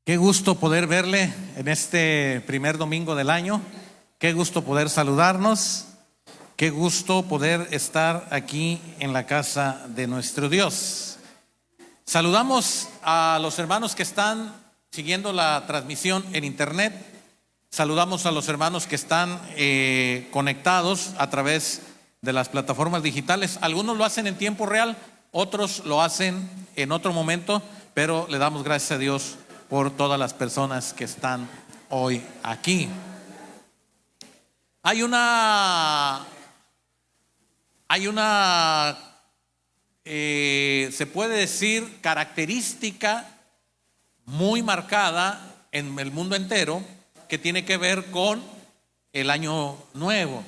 Qué gusto poder verle en este primer domingo del año. Qué gusto poder saludarnos. Qué gusto poder estar aquí en la casa de nuestro Dios. Saludamos a los hermanos que están siguiendo la transmisión en internet. Saludamos a los hermanos que están conectados a través de las plataformas digitales. Algunos lo hacen en tiempo real, otros lo hacen en otro momento, pero le damos gracias a Dios por todas las personas que están hoy aquí. Hay una se puede decir característica muy marcada en el mundo entero que tiene que ver con el año nuevo.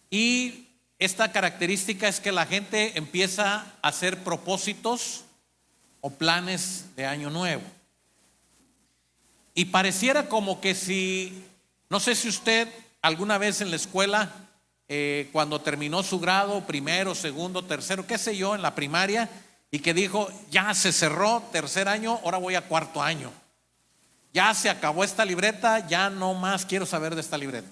Y esta característica es que la gente empieza a hacer propósitos o planes de año nuevo. Y pareciera como que si, no sé si usted alguna vez en la escuela, cuando terminó su grado, primero, segundo, tercero, qué sé yo, en la primaria, y que dijo, ya se cerró tercer año, ahora voy a cuarto año. Ya se acabó esta libreta, ya no más quiero saber de esta libreta.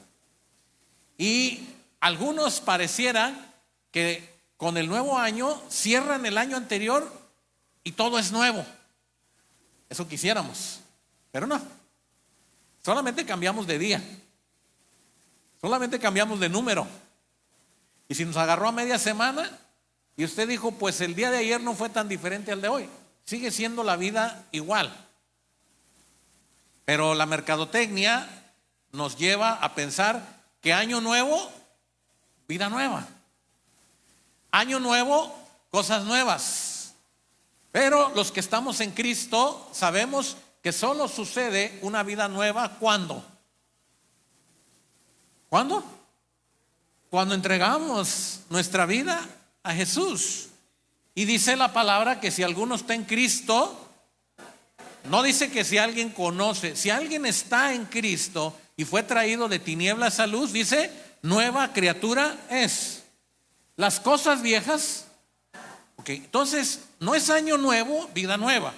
Y algunos pareciera que con el nuevo año cierran el año anterior y todo es nuevo. Eso quisiéramos. Pero no, solamente cambiamos de día, solamente cambiamos de número. Y si nos agarró a media semana y usted dijo, pues el día de ayer no fue tan diferente al de hoy, sigue siendo la vida igual. Pero la mercadotecnia nos lleva a pensar que año nuevo, vida nueva. Año nuevo, cosas nuevas. Pero los que estamos en Cristo sabemos que solo sucede una vida nueva. ¿Cuándo? ¿Cuándo? Cuando entregamos nuestra vida a Jesús. Y dice la palabra que si alguno está en Cristo, no dice que si alguien conoce, si alguien está en Cristo y fue traído de tinieblas a luz, dice, nueva criatura es. Las cosas viejas, entonces no es año nuevo, vida nueva.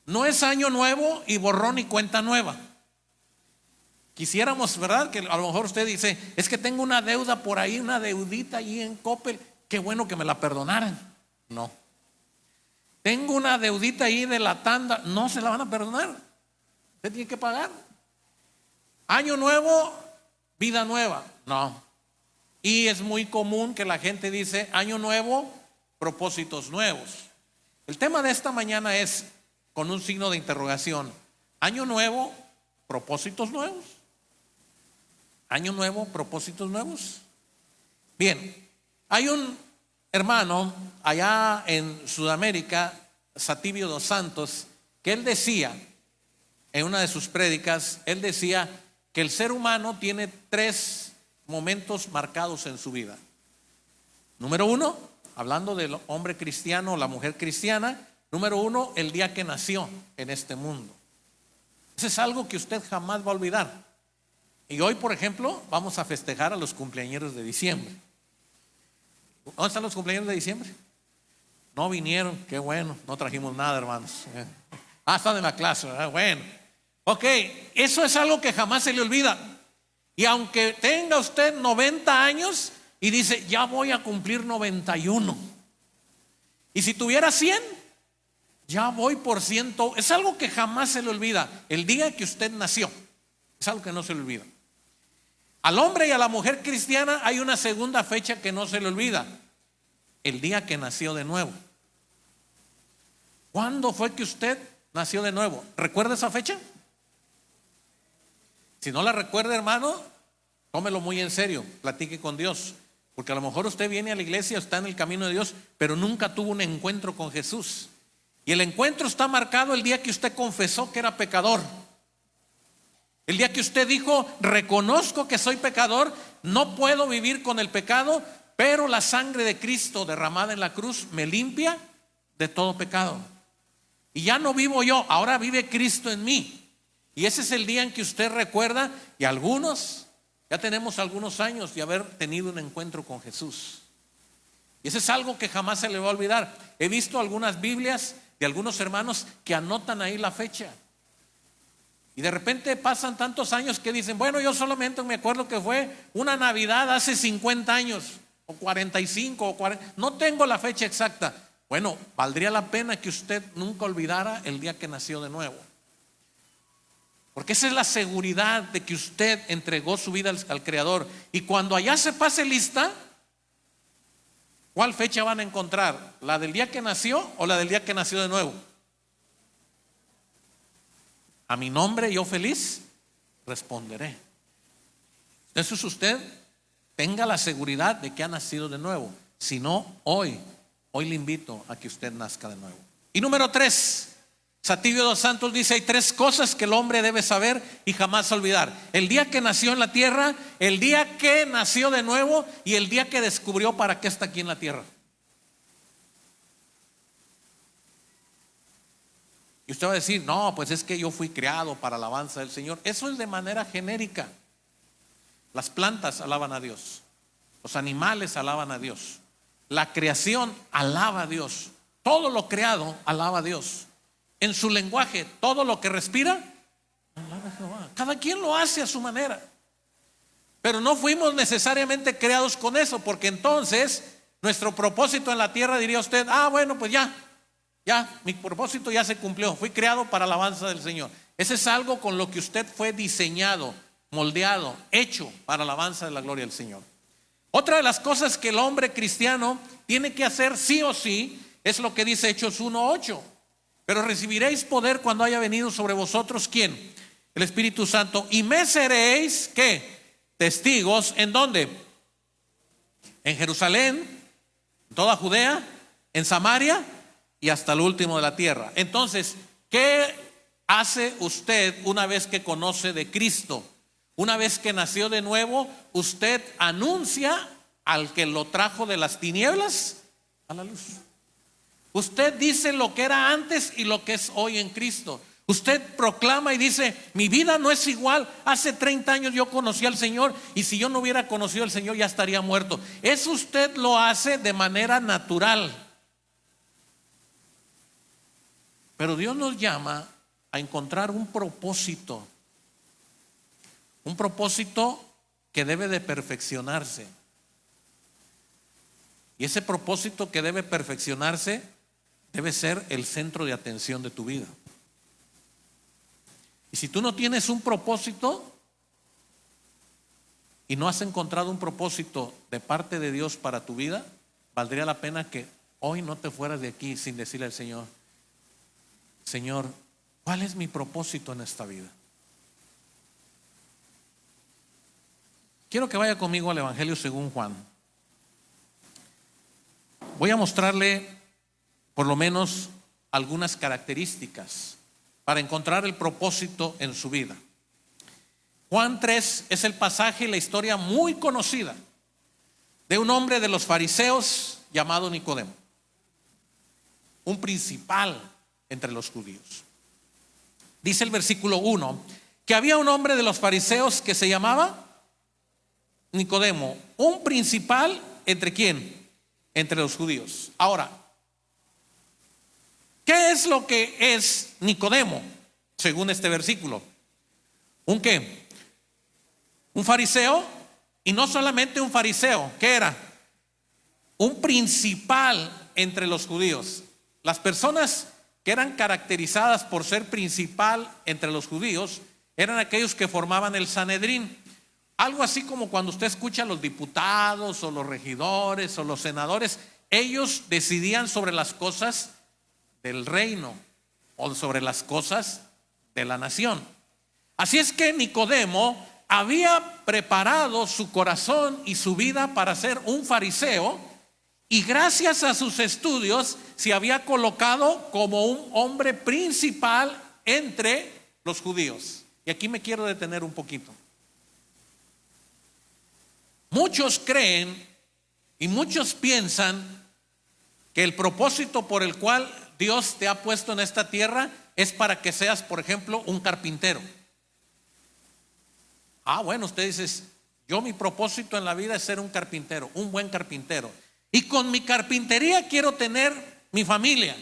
No es año nuevo y borrón y cuenta nueva. Quisiéramos, ¿verdad? Que a lo mejor usted dice, es que tengo una deuda por ahí, una deudita ahí en Coppel, qué bueno que me la perdonaran. No. Tengo una deudita ahí de la tanda, no se la van a perdonar. Usted tiene que pagar. Año nuevo, vida nueva. No. Y es muy común que la gente dice, año nuevo, propósitos nuevos. El tema de esta mañana es con un signo de interrogación. Año nuevo, propósitos nuevos. Año nuevo, propósitos nuevos. Bien, hay un hermano allá en Sudamérica, Sativio dos Santos, que él decía, en una de sus prédicas, él decía que el ser humano tiene 3 momentos marcados en su vida. Número 1, hablando del hombre cristiano o la mujer cristiana, número 1, el día que nació en este mundo. Eso es algo que usted jamás va a olvidar. Y hoy, por ejemplo, vamos a festejar a los cumpleañeros de diciembre. ¿Dónde están los cumpleaños de diciembre? No vinieron, qué bueno, no trajimos nada, hermanos. Están en la clase, ¿verdad? Bueno. Ok, eso es algo que jamás se le olvida. Y aunque tenga usted 90 años y dice, ya voy a cumplir 91. Y si tuviera 100, ya voy por 100. Es algo que jamás se le olvida. El día que usted nació, es algo que no se le olvida. Al hombre y a la mujer cristiana hay una segunda fecha que no se le olvida. El día que nació de nuevo. ¿Cuándo fue que usted nació de nuevo? ¿Recuerda esa fecha? Si no la recuerda, hermano, tómelo muy en serio, platique con Dios. Porque a lo mejor usted viene a la iglesia, está en el camino de Dios, pero nunca tuvo un encuentro con Jesús. Y el encuentro está marcado el día que usted confesó que era pecador. El día que usted dijo, reconozco que soy pecador, no puedo vivir con el pecado, pero la sangre de Cristo derramada en la cruz me limpia de todo pecado. Y ya no vivo yo, ahora vive Cristo en mí. Y ese es el día en que usted recuerda, y algunos, ya tenemos algunos años de haber tenido un encuentro con Jesús. Y eso es algo que jamás se le va a olvidar. He visto algunas Biblias de algunos hermanos que anotan ahí la fecha. Y de repente pasan tantos años que dicen, bueno, yo solamente me acuerdo que fue una Navidad hace 50 años, o 45, o 40, no tengo la fecha exacta. Bueno, valdría la pena que usted nunca olvidara el día que nació de nuevo. Porque esa es la seguridad de que usted entregó su vida al Creador. Y cuando allá se pase lista, ¿cuál fecha van a encontrar? ¿La del día que nació o la del día que nació de nuevo? A mi nombre yo feliz responderé. Entonces usted tenga la seguridad de que ha nacido de nuevo. Si no, hoy le invito a que usted nazca de nuevo. Y número 3, Sativio dos Santos dice: hay 3 cosas que el hombre debe saber y jamás olvidar: el día que nació en la tierra, el día que nació de nuevo y el día que descubrió para qué está aquí en la tierra. Y usted va a decir, no, pues es que yo fui creado para la alabanza del Señor. Eso es de manera genérica. Las plantas alaban a Dios, los animales alaban a Dios, la creación alaba a Dios, todo lo creado alaba a Dios. En su lenguaje, todo lo que respira alaba a Jehová. Cada quien lo hace a su manera. Pero no fuimos necesariamente creados con eso, porque entonces nuestro propósito en la tierra, diría usted, bueno, pues ya, mi propósito ya se cumplió, fui creado para la alabanza del Señor. Ese es algo con lo que usted fue diseñado, moldeado, hecho para la alabanza de la gloria del Señor. Otra de las cosas que el hombre cristiano tiene que hacer sí o sí es lo que dice Hechos 1:8. Pero recibiréis poder cuando haya venido sobre vosotros, ¿quién? El Espíritu Santo. Y me seréis, ¿qué? Testigos, ¿en dónde? En Jerusalén, en toda Judea, en Samaria y hasta el último de la tierra. Entonces, ¿qué hace usted una vez que conoce de Cristo? Una vez que nació de nuevo, usted anuncia al que lo trajo de las tinieblas a la luz. Usted dice lo que era antes y lo que es hoy en Cristo. Usted proclama y dice, mi vida no es igual. Hace 30 años yo conocí al Señor, y si yo no hubiera conocido al Señor ya estaría muerto. Eso usted lo hace de manera natural. Pero Dios nos llama a encontrar un propósito que debe de perfeccionarse. Y ese propósito que debe perfeccionarse debe ser el centro de atención de tu vida. Y si tú no tienes un propósito y no has encontrado un propósito de parte de Dios para tu vida, valdría la pena que hoy no te fueras de aquí sin decirle al Señor, Señor, ¿cuál es mi propósito en esta vida? Quiero que vaya conmigo al Evangelio según Juan. Voy a mostrarle por lo menos algunas características para encontrar el propósito en su vida. Juan 3 es el pasaje y la historia muy conocida de un hombre de los fariseos llamado Nicodemo, un principal entre los judíos. Dice el versículo 1 que había un hombre de los fariseos que se llamaba Nicodemo, un principal entre ¿quién? Entre los judíos. Ahora, ¿qué es lo que es Nicodemo según este versículo? ¿Un qué? Un fariseo, y no solamente un fariseo. ¿Qué era? Un principal entre los judíos. Las personas que eran caracterizadas por ser principal entre los judíos eran aquellos que formaban el Sanedrín. Algo así como cuando usted escucha a los diputados o los regidores o los senadores, ellos decidían sobre las cosas del reino o sobre las cosas de la nación. Así es que Nicodemo había preparado su corazón y su vida para ser un fariseo, y gracias a sus estudios se había colocado como un hombre principal entre los judíos. Y aquí me quiero detener un poquito. Muchos creen y muchos piensan que el propósito por el cual Dios te ha puesto en esta tierra es para que seas, por ejemplo, un carpintero. Bueno, usted dice, yo mi propósito en la vida es ser un carpintero, un buen carpintero. Y con mi carpintería quiero tener mi familia.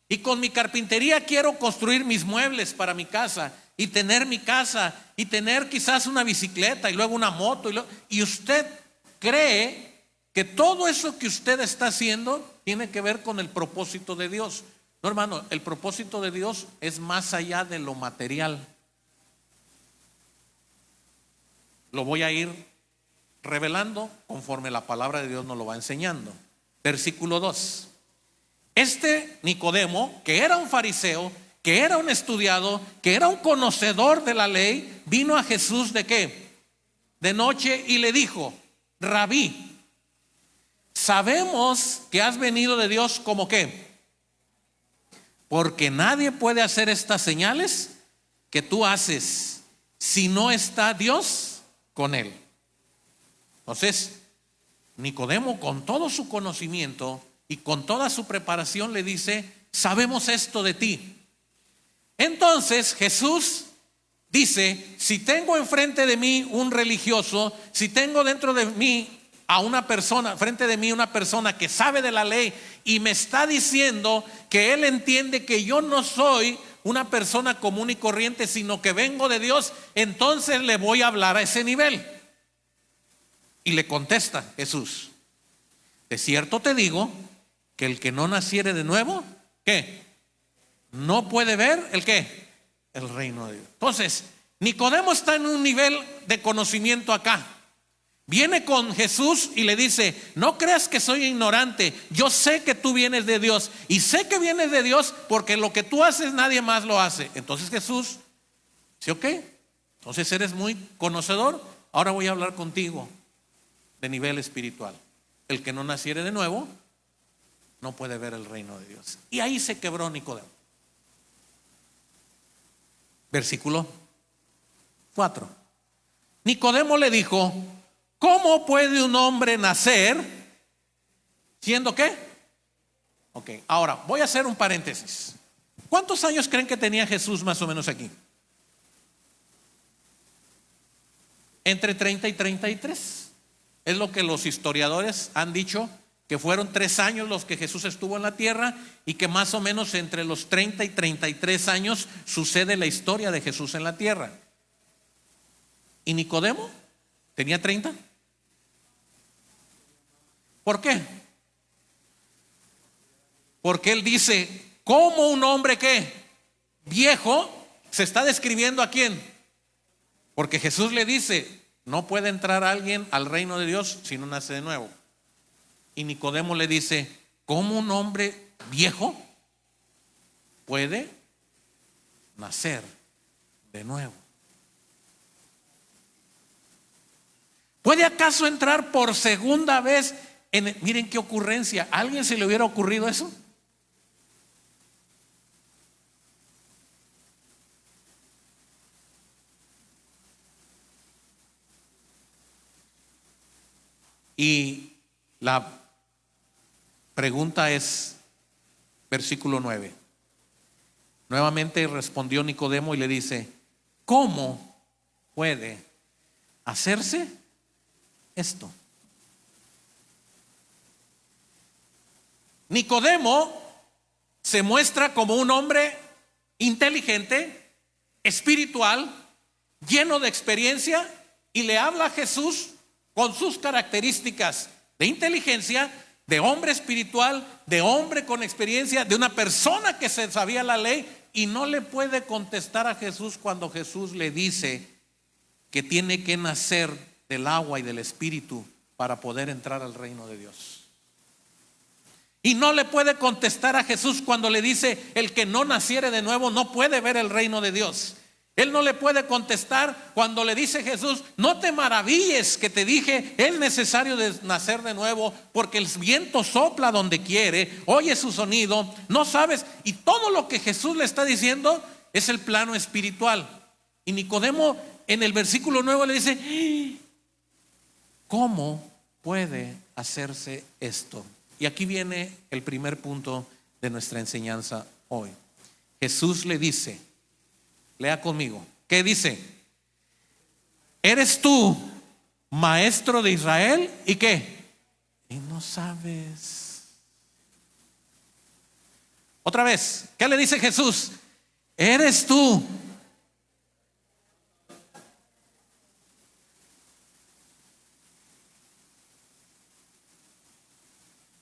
Y con mi carpintería quiero construir mis muebles para mi casa y tener mi casa y tener quizás una bicicleta y luego una moto. Y usted cree que todo eso que usted está haciendo tiene que ver con el propósito de Dios. No, hermano, el propósito de Dios es más allá de lo material. Lo voy a ir revelando conforme la palabra de Dios nos lo va enseñando. Versículo 2. Este Nicodemo, que era un fariseo, que era un estudiado, que era un conocedor de la ley, vino a Jesús ¿de qué? De noche y le dijo: Rabí, sabemos que has venido de Dios. ¿Cómo qué? Porque nadie puede hacer estas señales que tú haces si no está Dios con él. Entonces, Nicodemo, con todo su conocimiento y con toda su preparación, le dice: sabemos esto de ti. Entonces Jesús dice: si tengo enfrente de mí un religioso, si tengo dentro de mí a una persona, frente de mí una persona que sabe de la ley y me está diciendo que él entiende que yo no soy una persona común y corriente, sino que vengo de Dios, entonces le voy a hablar a ese nivel. Y le contesta Jesús: de cierto te digo que el que no naciere de nuevo, ¿qué? No puede ver el ¿qué? El reino de Dios. Entonces, Nicodemo está en un nivel de conocimiento acá. Viene con Jesús y le dice: no creas que soy ignorante, yo sé que tú vienes de Dios y sé que vienes de Dios porque lo que tú haces nadie más lo hace. Entonces Jesús dice: ok, entonces eres muy conocedor, ahora voy a hablar contigo de nivel espiritual. El que no naciere de nuevo no puede ver el reino de Dios. Y ahí se quebró Nicodemo. Versículo 4. Nicodemo le dijo: ¿cómo puede un hombre nacer siendo qué? Ok, ahora voy a hacer un paréntesis. ¿Cuántos años creen que tenía Jesús más o menos aquí? Entre 30 y 33. Es lo que los historiadores han dicho, que fueron 3 años los que Jesús estuvo en la tierra y que más o menos entre los 30 y 33 años sucede la historia de Jesús en la tierra. ¿Y Nicodemo tenía 30? ¿Por qué? Porque él dice: ¿cómo un hombre que viejo? Se está describiendo a quién. Porque Jesús le dice: no puede entrar alguien al reino de Dios si no nace de nuevo. Y Nicodemo le dice: ¿cómo un hombre viejo puede nacer de nuevo? ¿Puede acaso entrar por segunda vez miren qué ocurrencia? ¿A alguien se le hubiera ocurrido eso? Y la pregunta es, versículo 9. Nuevamente respondió Nicodemo y le dice: ¿cómo puede hacerse esto? Nicodemo se muestra como un hombre inteligente, espiritual, lleno de experiencia, y le habla a Jesús con sus características de inteligencia, de hombre espiritual, de hombre con experiencia, de una persona que se sabía la ley, y no le puede contestar a Jesús cuando Jesús le dice que tiene que nacer del agua y del espíritu para poder entrar al reino de Dios. Y no le puede contestar a Jesús cuando le dice: el que no naciere de nuevo no puede ver el reino de Dios. Él no le puede contestar cuando le dice Jesús: no te maravilles que te dije, es necesario nacer de nuevo, porque el viento sopla donde quiere, oye su sonido, no sabes. Y todo lo que Jesús le está diciendo es el plano espiritual. Y Nicodemo en el versículo 9 le dice: ¿cómo puede hacerse esto? Y aquí viene el primer punto de nuestra enseñanza hoy. Jesús le dice, lea conmigo, ¿qué dice? ¿Eres tú maestro de Israel? ¿Y qué? Y no sabes. Otra vez, ¿qué le dice Jesús? Eres tú.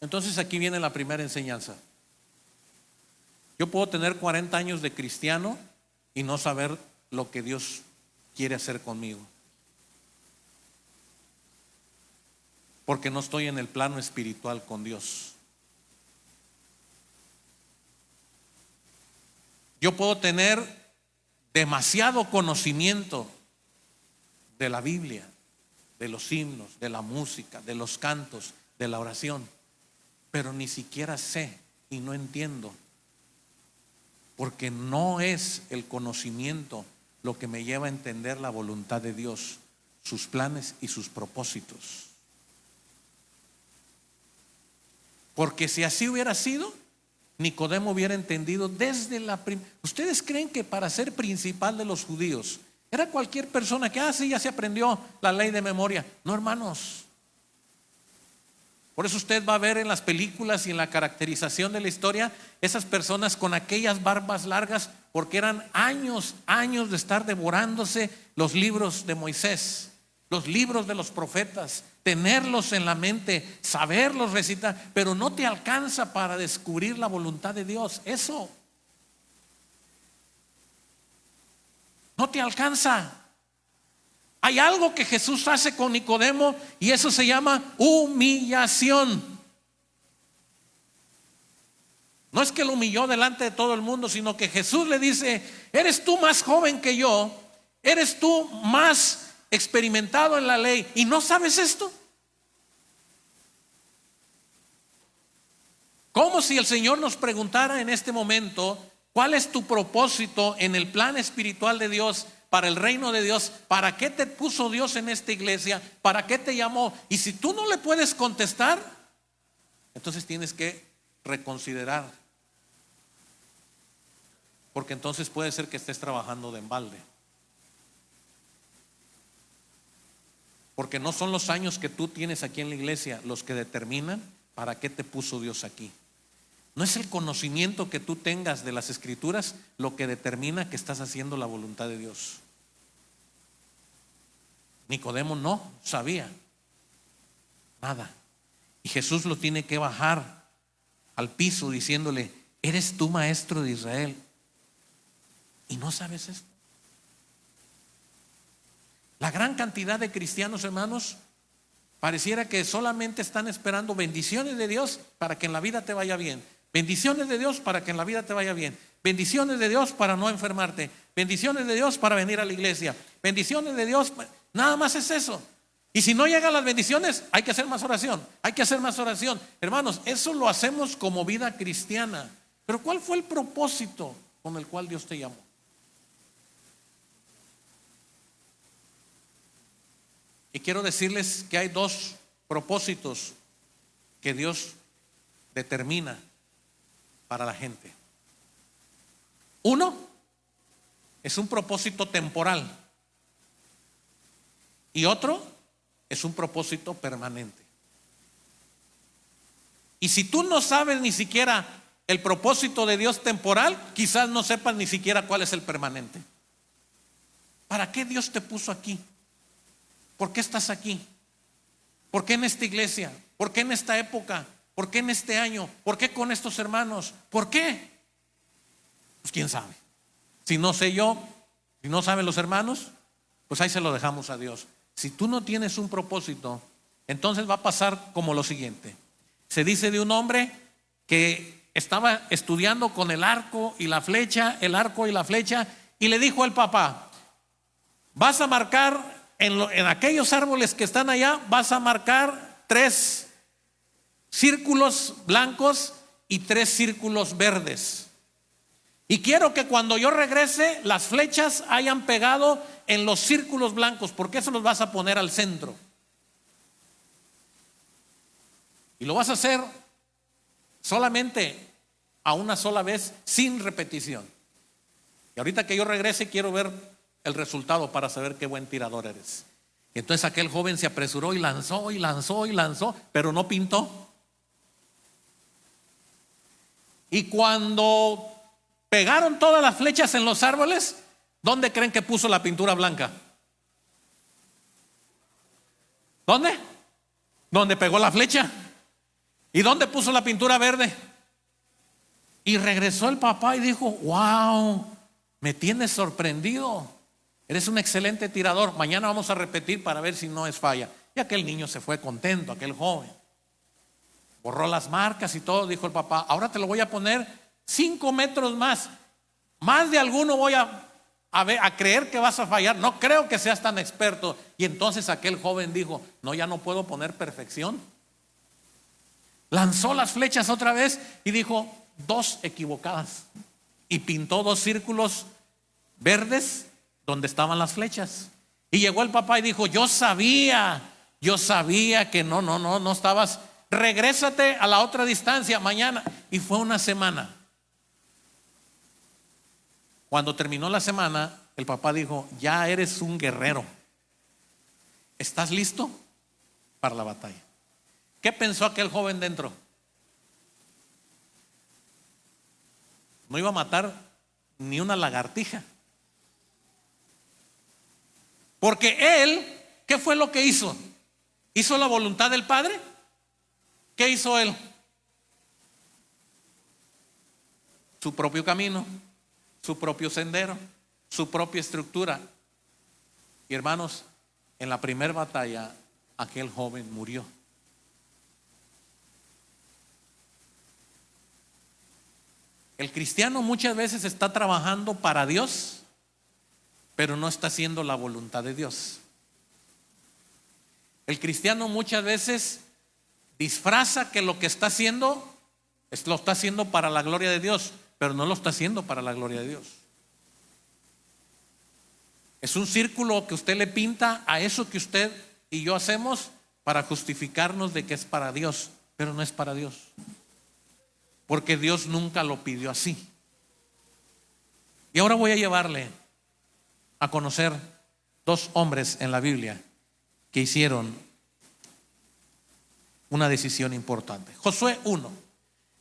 Entonces aquí viene la primera enseñanza. Yo puedo tener 40 años de cristiano y no saber lo que Dios quiere hacer conmigo, porque no estoy en el plano espiritual con Dios. Yo puedo tener demasiado conocimiento de la Biblia, de los himnos, de la música, de los cantos, de la oración, pero ni siquiera sé y no entiendo, porque no es el conocimiento lo que me lleva a entender la voluntad de Dios, sus planes y sus propósitos. Porque si así hubiera sido, Nicodemo hubiera entendido desde la primera. ¿Ustedes creen que para ser principal de los judíos era cualquier persona que, sí, ya se aprendió la ley de memoria? No, hermanos. Por eso usted va a ver en las películas y en la caracterización de la historia esas personas con aquellas barbas largas, porque eran años de estar devorándose los libros de Moisés, los libros de los profetas, tenerlos en la mente, saberlos recitar, pero no te alcanza para descubrir la voluntad de Dios. Eso no te alcanza. Hay algo que Jesús hace con Nicodemo y eso se llama humillación. No es que lo humilló delante de todo el mundo, sino que Jesús le dice: eres tú más joven que yo, eres tú más experimentado en la ley y no sabes esto. Como si el Señor nos preguntara en este momento: ¿cuál es tu propósito en el plan espiritual de Dios, para el reino de Dios? ¿Para qué te puso Dios en esta iglesia? ¿Para qué te llamó? Y si tú no le puedes contestar, entonces tienes que reconsiderar, porque entonces puede ser que estés trabajando de embalde, porque no son los años que tú tienes aquí en la iglesia los que determinan para qué te puso Dios aquí. No es el conocimiento que tú tengas de las escrituras lo que determina que estás haciendo la voluntad de Dios. Nicodemo no sabía nada, y Jesús lo tiene que bajar al piso diciéndole: eres tú maestro de Israel y no sabes esto. La gran cantidad de cristianos, hermanos, pareciera que solamente están esperando bendiciones de Dios para que en la vida te vaya bien. Bendiciones de Dios para que en la vida te vaya bien. Bendiciones de Dios para no enfermarte. Bendiciones de Dios para venir a la iglesia. Bendiciones de Dios, nada más es eso. Y si no llegan las bendiciones, hay que hacer más oración. Hay que hacer más oración. Hermanos, eso lo hacemos como vida cristiana. Pero ¿cuál fue el propósito con el cual Dios te llamó? Y quiero decirles que hay dos propósitos que Dios determina para la gente. Uno es un propósito temporal y otro es un propósito permanente. Y si tú no sabes ni siquiera el propósito de Dios temporal, quizás no sepas ni siquiera cuál es el permanente. ¿Para qué Dios te puso aquí? ¿Por qué estás aquí? ¿Por qué en esta iglesia? ¿Por qué en esta época? ¿Por qué en este año? ¿Por qué con estos hermanos? ¿Por qué? Pues quién sabe. Si no sé yo, si no saben los hermanos, pues ahí se lo dejamos a Dios. Si tú no tienes un propósito, entonces va a pasar como lo siguiente. Se dice de un hombre que estaba estudiando con el arco y la flecha, y le dijo al papá: vas a marcar en aquellos árboles que están allá, vas a marcar 3 círculos blancos y 3 círculos verdes. Y quiero que cuando yo regrese, las flechas hayan pegado en los círculos blancos, porque eso los vas a poner al centro. Y lo vas a hacer solamente a una sola vez, sin repetición. Y ahorita que yo regrese, quiero ver el resultado para saber qué buen tirador eres. Y entonces aquel joven se apresuró y lanzó, pero no pintó. Y cuando pegaron todas las flechas en los árboles, ¿dónde creen que puso la pintura blanca? ¿Dónde? ¿Dónde pegó la flecha? ¿Y dónde puso la pintura verde? Y regresó el papá y dijo: wow, me tienes sorprendido, eres un excelente tirador, mañana vamos a repetir para ver si no es falla. Y aquel niño se fue contento, aquel joven borró las marcas y todo. Dijo el papá: ahora te lo voy a poner 5 metros más de alguno voy a creer que vas a fallar, no creo que seas tan experto. Y entonces aquel joven dijo: no, ya no puedo poner perfección. Lanzó las flechas otra vez y dijo: 2 equivocadas, y pintó 2 círculos verdes donde estaban las flechas. Y llegó el papá y dijo: yo sabía que no estabas, regrésate a la otra distancia mañana. Y fue una semana. Cuando terminó la semana, el papá dijo: ya eres un guerrero, ¿estás listo para la batalla? ¿Qué pensó aquel joven dentro? No iba a matar ni una lagartija, porque él, ¿qué fue lo que hizo? ¿Hizo la voluntad del Padre? ¿Qué hizo él? Su propio camino, su propio sendero, su propia estructura. Y hermanos, en la primera batalla aquel joven murió. El cristiano muchas veces está trabajando para Dios, pero no está haciendo la voluntad de Dios. El cristiano muchas veces disfraza que lo que está haciendo lo está haciendo para la gloria de Dios, pero no lo está haciendo para la gloria de Dios. Es un círculo que usted le pinta a eso que usted y yo hacemos para justificarnos de que es para Dios, pero no es para Dios, porque Dios nunca lo pidió así. Y ahora voy a llevarle a conocer 2 hombres en la Biblia que hicieron una decisión importante. Josué 1.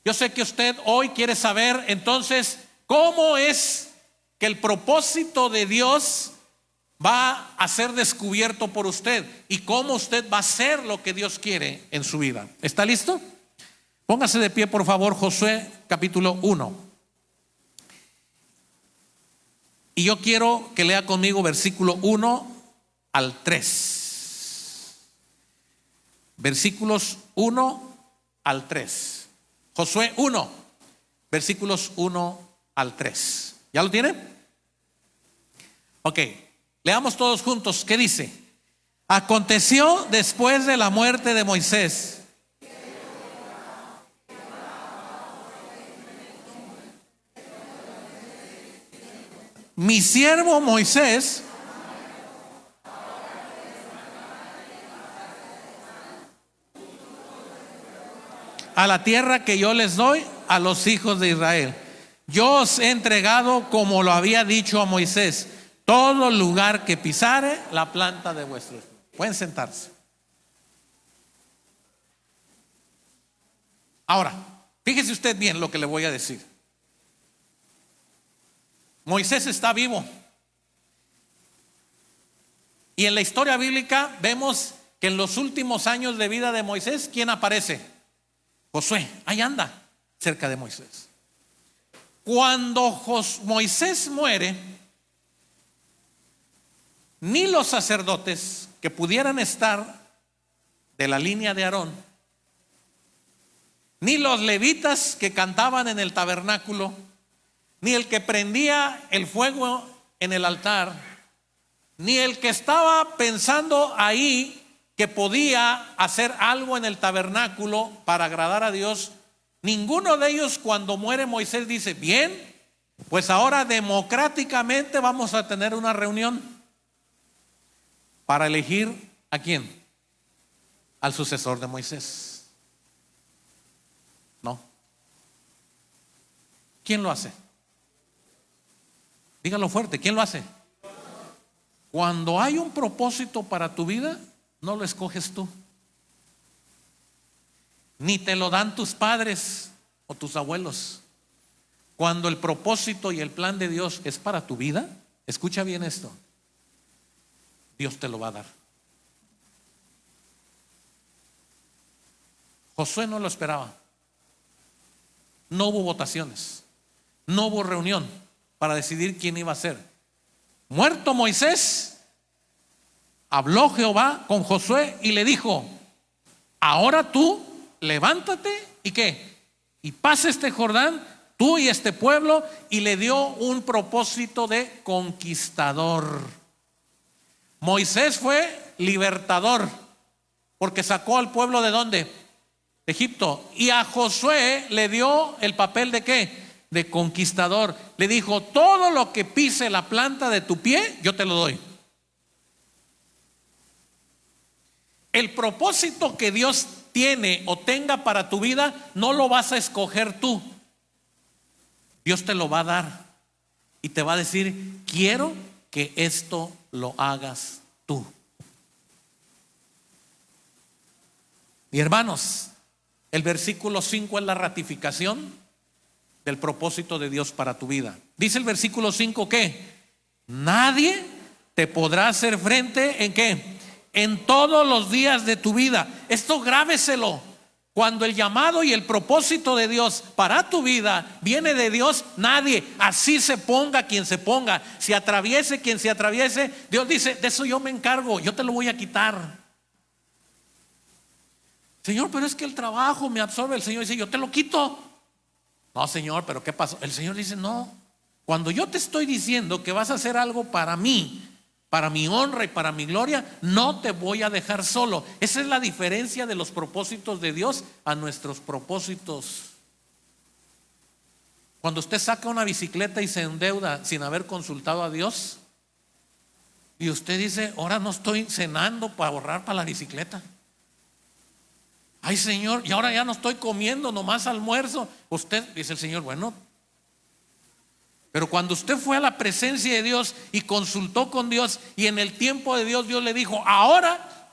Yo sé que usted hoy quiere saber entonces cómo es que el propósito de Dios va a ser descubierto por usted y cómo usted va a hacer lo que Dios quiere en su vida. ¿Está listo? Póngase de pie, por favor. Josué capítulo 1. Y yo quiero que lea conmigo versículo 1 al 3. Versículos 1 al 3. Josué 1, versículos 1 al 3. ¿Ya lo tiene? Ok, leamos todos juntos. ¿Qué dice? Aconteció después de la muerte de Moisés, mi siervo Moisés, a la tierra que yo les doy a los hijos de Israel. Yo os he entregado, como lo había dicho a Moisés, todo lugar que pisare la planta de vuestros pies. Pueden sentarse. Ahora, fíjese usted bien lo que le voy a decir. Moisés está vivo. Y en la historia bíblica vemos que en los últimos años de vida de Moisés, ¿quién aparece? Josué. Ahí anda, cerca de Moisés. Cuando Moisés muere, ni los sacerdotes que pudieran estar de la línea de Aarón, ni los levitas que cantaban en el tabernáculo, ni el que prendía el fuego en el altar, ni el que estaba pensando ahí que podía hacer algo en el tabernáculo para agradar a Dios, ninguno de ellos, cuando muere Moisés, dice: bien, pues ahora democráticamente vamos a tener una reunión para elegir ¿a quién? Al sucesor de Moisés. No. ¿Quién lo hace? Dígalo fuerte, ¿quién lo hace? Cuando hay un propósito para tu vida, no lo escoges tú, ni te lo dan tus padres o tus abuelos. Cuando el propósito y el plan de Dios es para tu vida, escucha bien esto, Dios te lo va a dar. Josué no lo esperaba. No hubo votaciones, no hubo reunión para decidir quién iba a ser. Muerto Moisés, habló Jehová con Josué y le dijo: ahora tú levántate y ¿qué? Y pasa este Jordán, tú y este pueblo, y le dio un propósito de conquistador. Moisés fue libertador porque sacó al pueblo ¿de dónde? De Egipto. Y a Josué le dio el papel de ¿qué? De conquistador. Le dijo: todo lo que pise la planta de tu pie, yo te lo doy. El propósito que Dios tiene o tenga para tu vida no lo vas a escoger tú. Dios te lo va a dar y te va a decir: quiero que esto lo hagas tú. Y hermanos, el versículo 5 es la ratificación del propósito de Dios para tu vida. Dice el versículo 5 que nadie te podrá hacer frente ¿en qué? En todos los días de tu vida. Esto grábeselo. Cuando el llamado y el propósito de Dios para tu vida viene de Dios, nadie, así se ponga quien se ponga, si atraviese quien se atraviese, Dios dice: de eso yo me encargo, yo te lo voy a quitar. Señor, pero es que el trabajo me absorbe. El Señor dice: yo te lo quito. No, Señor, pero ¿qué pasó? El Señor dice: no, cuando yo te estoy diciendo que vas a hacer algo para mí, para mi honra y para mi gloria, no te voy a dejar solo. Esa es la diferencia de los propósitos de Dios a nuestros propósitos. Cuando usted saca una bicicleta y se endeuda sin haber consultado a Dios, y usted dice: ahora no estoy cenando para ahorrar para la bicicleta. Ay, Señor, y ahora ya no estoy comiendo, nomás almuerzo. Usted dice: el Señor, bueno. Pero cuando usted fue a la presencia de Dios y consultó con Dios, y en el tiempo de Dios, Dios le dijo: ahora.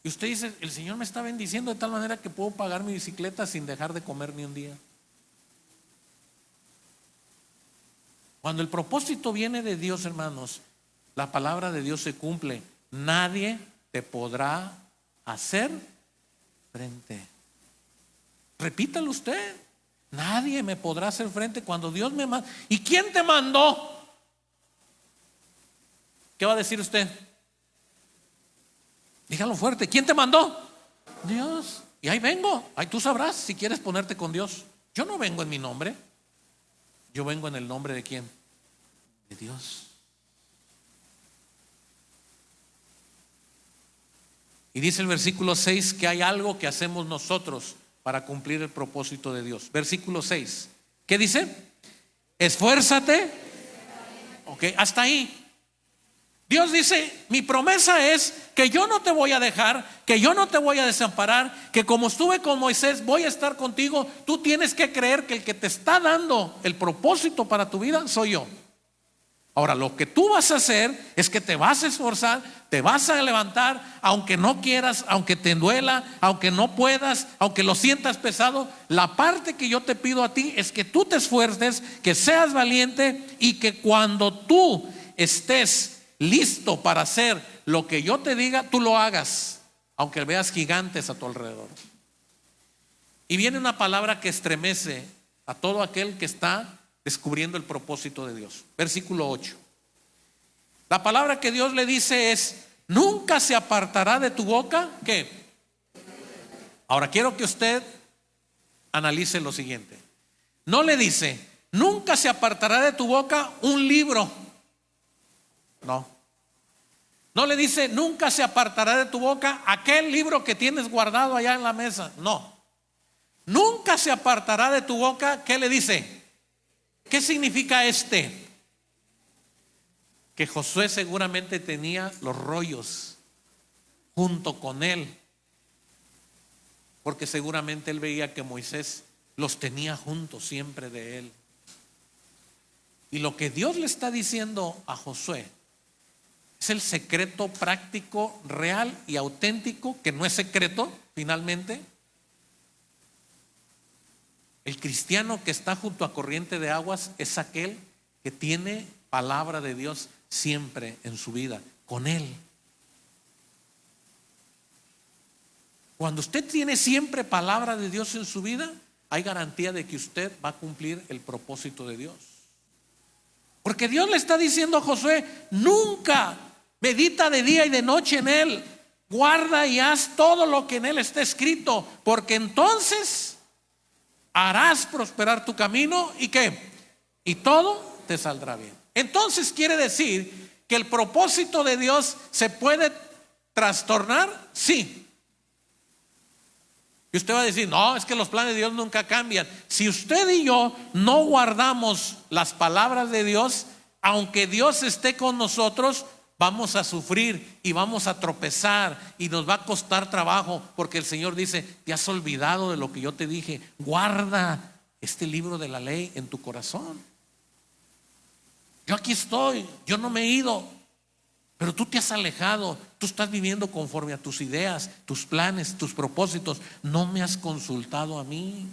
Y usted dice: el Señor me está bendiciendo de tal manera que puedo pagar mi bicicleta sin dejar de comer ni un día. Cuando el propósito viene de Dios, hermanos, la palabra de Dios se cumple. Nadie te podrá hacer frente. Repítalo usted: nadie me podrá hacer frente cuando Dios me manda. ¿Y quién te mandó? ¿Qué va a decir usted? Dígalo fuerte: ¿quién te mandó? Dios. Y ahí vengo. Ahí tú sabrás si quieres ponerte con Dios. Yo no vengo en mi nombre, yo vengo en el nombre de ¿quién? De Dios. Y dice el versículo 6 que hay algo que hacemos nosotros para cumplir el propósito de Dios. Versículo 6, ¿qué dice? Esfuérzate. Ok, hasta ahí. Dios dice: mi promesa es que yo no te voy a dejar, que yo no te voy a desamparar, que como estuve con Moisés voy a estar contigo. Tú tienes que creer que el que te está dando el propósito para tu vida soy yo. Ahora, lo que tú vas a hacer es que te vas a esforzar, te vas a levantar, aunque no quieras, aunque te duela, aunque no puedas, aunque lo sientas pesado. La parte que yo te pido a ti es que tú te esfuerces, que seas valiente, y que cuando tú estés listo para hacer lo que yo te diga, tú lo hagas, aunque veas gigantes a tu alrededor. Y viene una palabra que estremece a todo aquel que está descubriendo el propósito de Dios. Versículo 8. La palabra que Dios le dice es: nunca se apartará de tu boca ¿qué? Ahora quiero que usted analice lo siguiente. No le dice: nunca se apartará de tu boca un libro. No. No le dice: nunca se apartará de tu boca aquel libro que tienes guardado allá en la mesa. No. Nunca se apartará de tu boca. ¿Qué le dice? ¿Qué significa este? Que Josué seguramente tenía los rollos junto con él, porque seguramente él veía que Moisés los tenía juntos siempre de él. Y lo que Dios le está diciendo a Josué es el secreto práctico, real y auténtico, que no es secreto finalmente. El cristiano que está junto a corriente de aguas es aquel que tiene palabra de Dios siempre en su vida, con él. Cuando usted tiene siempre palabra de Dios en su vida, hay garantía de que usted va a cumplir el propósito de Dios. Porque Dios le está diciendo a Josué: nunca medita de día y de noche en él, guarda y haz todo lo que en él está escrito, porque entonces harás prosperar tu camino y ¿qué? Y todo te saldrá bien. Entonces quiere decir que el propósito de Dios se puede trastornar, sí. Y usted va a decir: no, es que los planes de Dios nunca cambian. Si usted y yo no guardamos las palabras de Dios, aunque Dios esté con nosotros, vamos a sufrir y vamos a tropezar y nos va a costar trabajo, porque el Señor dice: te has olvidado de lo que yo te dije, guarda este libro de la ley en tu corazón. Yo aquí estoy, yo no me he ido, pero tú te has alejado, tú estás viviendo conforme a tus ideas, tus planes, tus propósitos. No me has consultado a mí.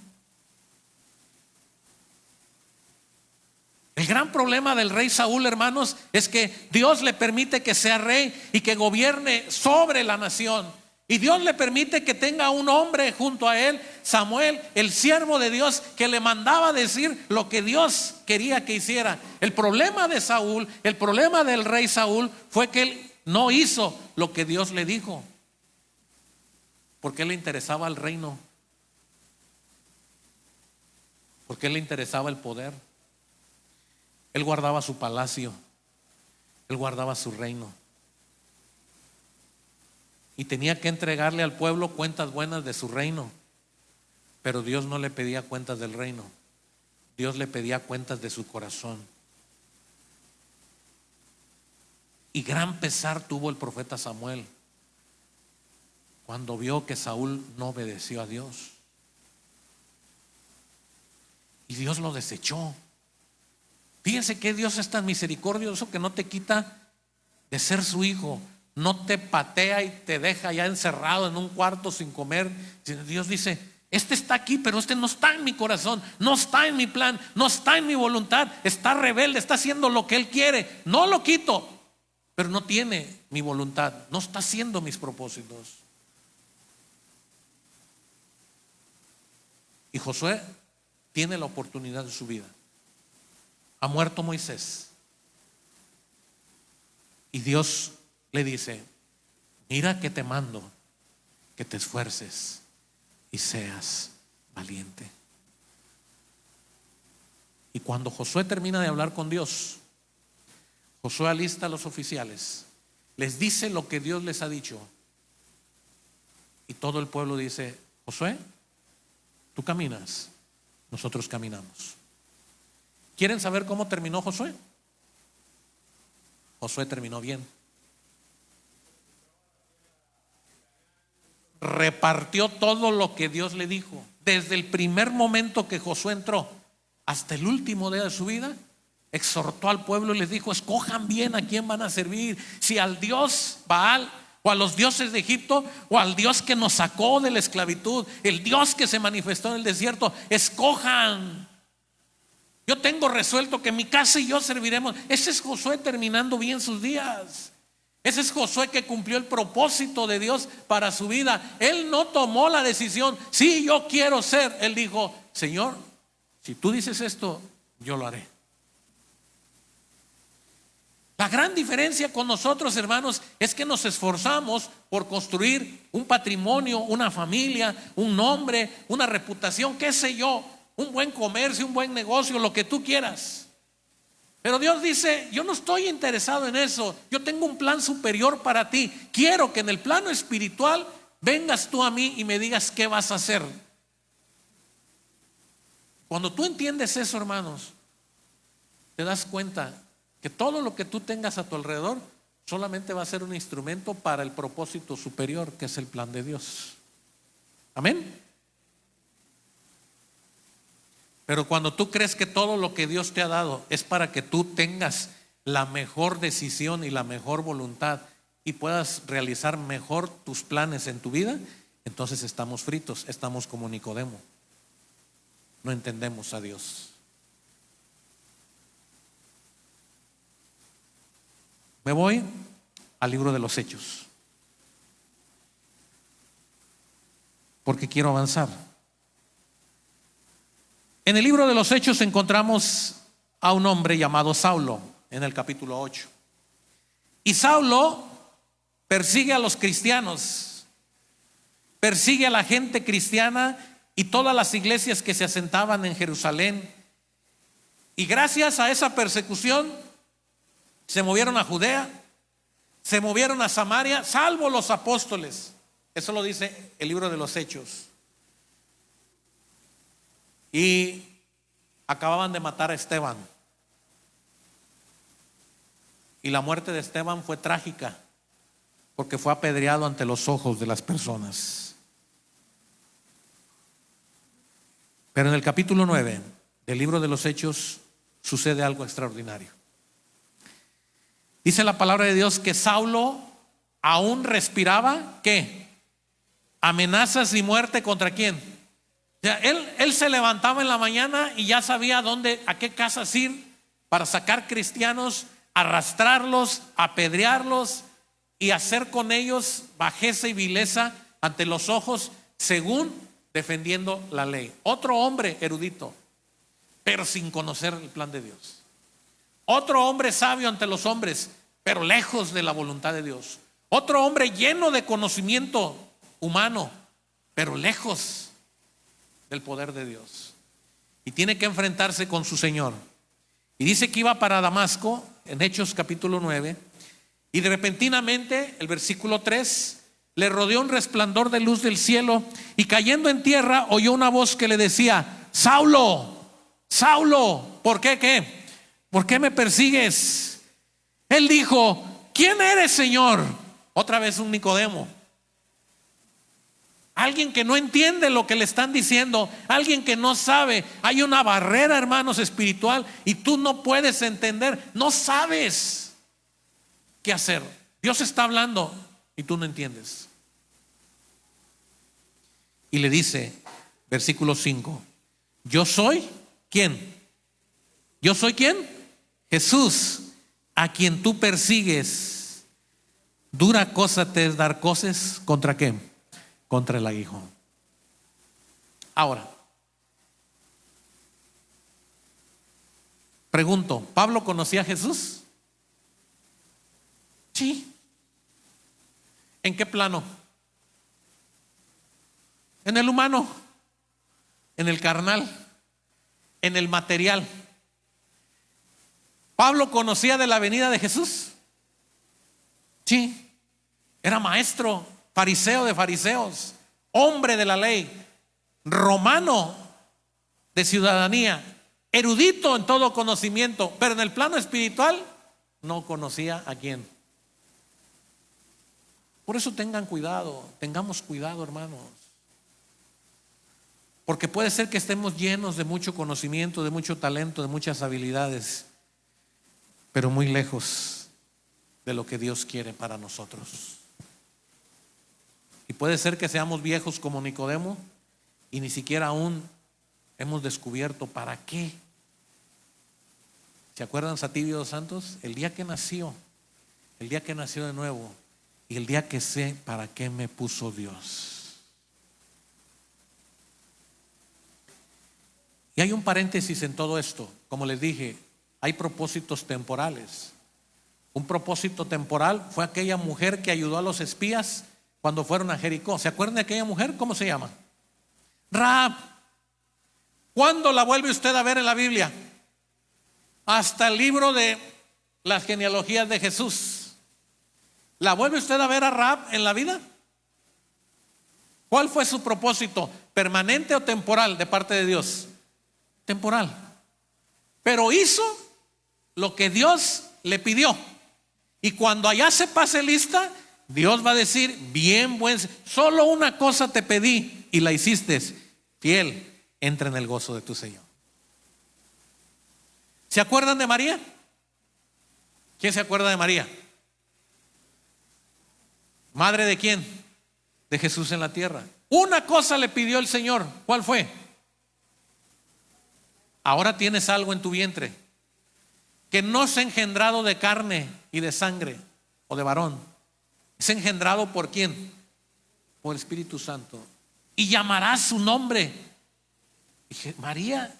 El gran problema del rey Saúl, hermanos, es que Dios le permite que sea rey y que gobierne sobre la nación. Y Dios le permite que tenga un hombre junto a él, Samuel, el siervo de Dios, que le mandaba decir lo que Dios quería que hiciera. El problema de Saúl, el problema del rey Saúl, fue que él no hizo lo que Dios le dijo, porque le interesaba el reino, porque le interesaba el poder. Él guardaba su palacio, él guardaba su reino, y tenía que entregarle al pueblo cuentas buenas de su reino. Pero Dios no le pedía cuentas del reino, Dios le pedía cuentas de su corazón. Y gran pesar tuvo el profeta Samuel cuando vio que Saúl no obedeció a Dios, y Dios lo desechó. Fíjense que Dios es tan misericordioso que no te quita de ser su hijo, no te patea y te deja ya encerrado en un cuarto sin comer. Dios dice: este está aquí, pero este no está en mi corazón, no está en mi plan, no está en mi voluntad, está rebelde, está haciendo lo que él quiere. No lo quito, pero no tiene mi voluntad, no está haciendo mis propósitos. Y Josué tiene la oportunidad de su vida. Ha muerto Moisés, y Dios le dice: mira que te mando que te esfuerces y seas valiente. Y cuando Josué termina de hablar con Dios, Josué alista a los oficiales, les dice lo que Dios les ha dicho, y todo el pueblo dice: Josué, tú caminas, nosotros caminamos. ¿Quieren saber cómo terminó Josué? Josué terminó bien. Repartió todo lo que Dios le dijo. Desde el primer momento que Josué entró hasta el último día de su vida, exhortó al pueblo y les dijo: escojan bien a quién van a servir, si al Dios Baal, o a los dioses de Egipto, o al Dios que nos sacó de la esclavitud, el Dios que se manifestó en el desierto. Escojan. Yo tengo resuelto que mi casa y yo serviremos. Ese es Josué terminando bien sus días. Ese es Josué que cumplió el propósito de Dios para su vida. Él no tomó la decisión: sí, yo quiero ser. Él dijo: Señor, si tú dices esto, yo lo haré. La gran diferencia con nosotros, hermanos, es que nos esforzamos por construir un patrimonio, una familia, un nombre, una reputación, qué sé yo, un buen comercio, un buen negocio, lo que tú quieras. Pero Dios dice: yo no estoy interesado en eso, yo tengo un plan superior para ti. Quiero que en el plano espiritual vengas tú a mí y me digas qué vas a hacer. Cuando tú entiendes eso, hermanos, te das cuenta que todo lo que tú tengas a tu alrededor solamente va a ser un instrumento para el propósito superior, que es el plan de Dios. Amén. Pero cuando tú crees que todo lo que Dios te ha dado es para que tú tengas la mejor decisión y la mejor voluntad y puedas realizar mejor tus planes en tu vida, entonces estamos fritos, estamos como Nicodemo. no entendemos a Dios. Me voy al libro de los Hechos, porque quiero avanzar. En el libro de los Hechos encontramos a un hombre llamado Saulo en el capítulo 8. Y Saulo persigue a los cristianos, persigue a la gente cristiana y todas las iglesias que se asentaban en Jerusalén. Y gracias a esa persecución se movieron a Judea, se movieron a Samaria, salvo los apóstoles. Eso lo dice el libro de los Hechos. Y acababan de matar a Esteban. Y la muerte de Esteban fue trágica, porque fue apedreado ante los ojos de las personas. Pero en el capítulo 9 del libro de los Hechos sucede algo extraordinario. Dice la palabra de Dios que Saulo aún respiraba, ¿qué? Amenazas y muerte. ¿Contra quién? O sea, él se levantaba en la mañana y ya sabía a qué casas ir para sacar cristianos, arrastrarlos, apedrearlos y hacer con ellos bajeza y vileza ante los ojos, según defendiendo la ley. Otro hombre erudito, pero sin conocer el plan de Dios. Otro hombre sabio ante los hombres, pero lejos de la voluntad de Dios. Otro hombre lleno de conocimiento humano, pero lejos del poder de Dios. Y tiene que enfrentarse con su Señor. Y dice que iba para Damasco, en Hechos capítulo 9, y de repentinamente, el versículo 3, le rodeó un resplandor de luz del cielo, y cayendo en tierra oyó una voz que le decía: Saulo, Saulo, ¿por qué qué? ¿Por qué me persigues? Él dijo: ¿quién eres, Señor? Otra vez un Nicodemo. Alguien que no entiende lo que le están diciendo, alguien que no sabe. Hay una barrera, hermanos, espiritual, y tú no puedes entender, no sabes qué hacer. Dios está hablando y tú no entiendes. Y le dice, versículo 5: yo soy, ¿quién? ¿Yo soy quién? Jesús, a quien tú persigues. Dura cosa te es dar cosas. ¿Contra qué? Contra el aguijón. Ahora, pregunto, ¿Pablo conocía a Jesús? Sí. ¿En qué plano? En el humano, en el carnal, en el material. ¿Pablo conocía de la venida de Jesús? Sí. Era maestro, fariseo de fariseos, hombre de la ley, romano de ciudadanía, erudito en todo conocimiento, pero en el plano espiritual no conocía a quién. Por eso tengan cuidado, tengamos cuidado, hermanos. Porque puede ser que estemos llenos de mucho conocimiento, de mucho talento, de muchas habilidades, pero muy lejos de lo que Dios quiere para nosotros. Y puede ser que seamos viejos como Nicodemo y ni siquiera aún hemos descubierto para qué. ¿Se acuerdan Sativio dos Santos? El día que nació de nuevo, y el día que sé para qué me puso Dios. Y hay un paréntesis en todo esto. Como les dije, hay propósitos temporales. Un propósito temporal fue aquella mujer que ayudó a los espías cuando fueron a Jericó. ¿Se acuerdan de aquella mujer? ¿Cómo se llama? Rahab. ¿Cuándo la vuelve usted a ver en la Biblia? Hasta el libro de las genealogías de Jesús. ¿La vuelve usted a ver a Rahab en la vida? ¿Cuál fue su propósito? ¿Permanente o temporal de parte de Dios? Temporal. Pero hizo lo que Dios le pidió. Y cuando allá se pase lista, Dios va a decir: bien, solo una cosa te pedí y la hiciste. Fiel, entra en el gozo de tu Señor. ¿Se acuerdan de María? ¿Quién se acuerda de María? ¿Madre de quién? De Jesús en la tierra. Una cosa le pidió el Señor. ¿Cuál fue? ahora tienes algo en tu vientre que no es engendrado de carne y de sangre o de varón, es engendrado por ¿quién? Por el Espíritu Santo. Y llamarás su nombre. Dije, María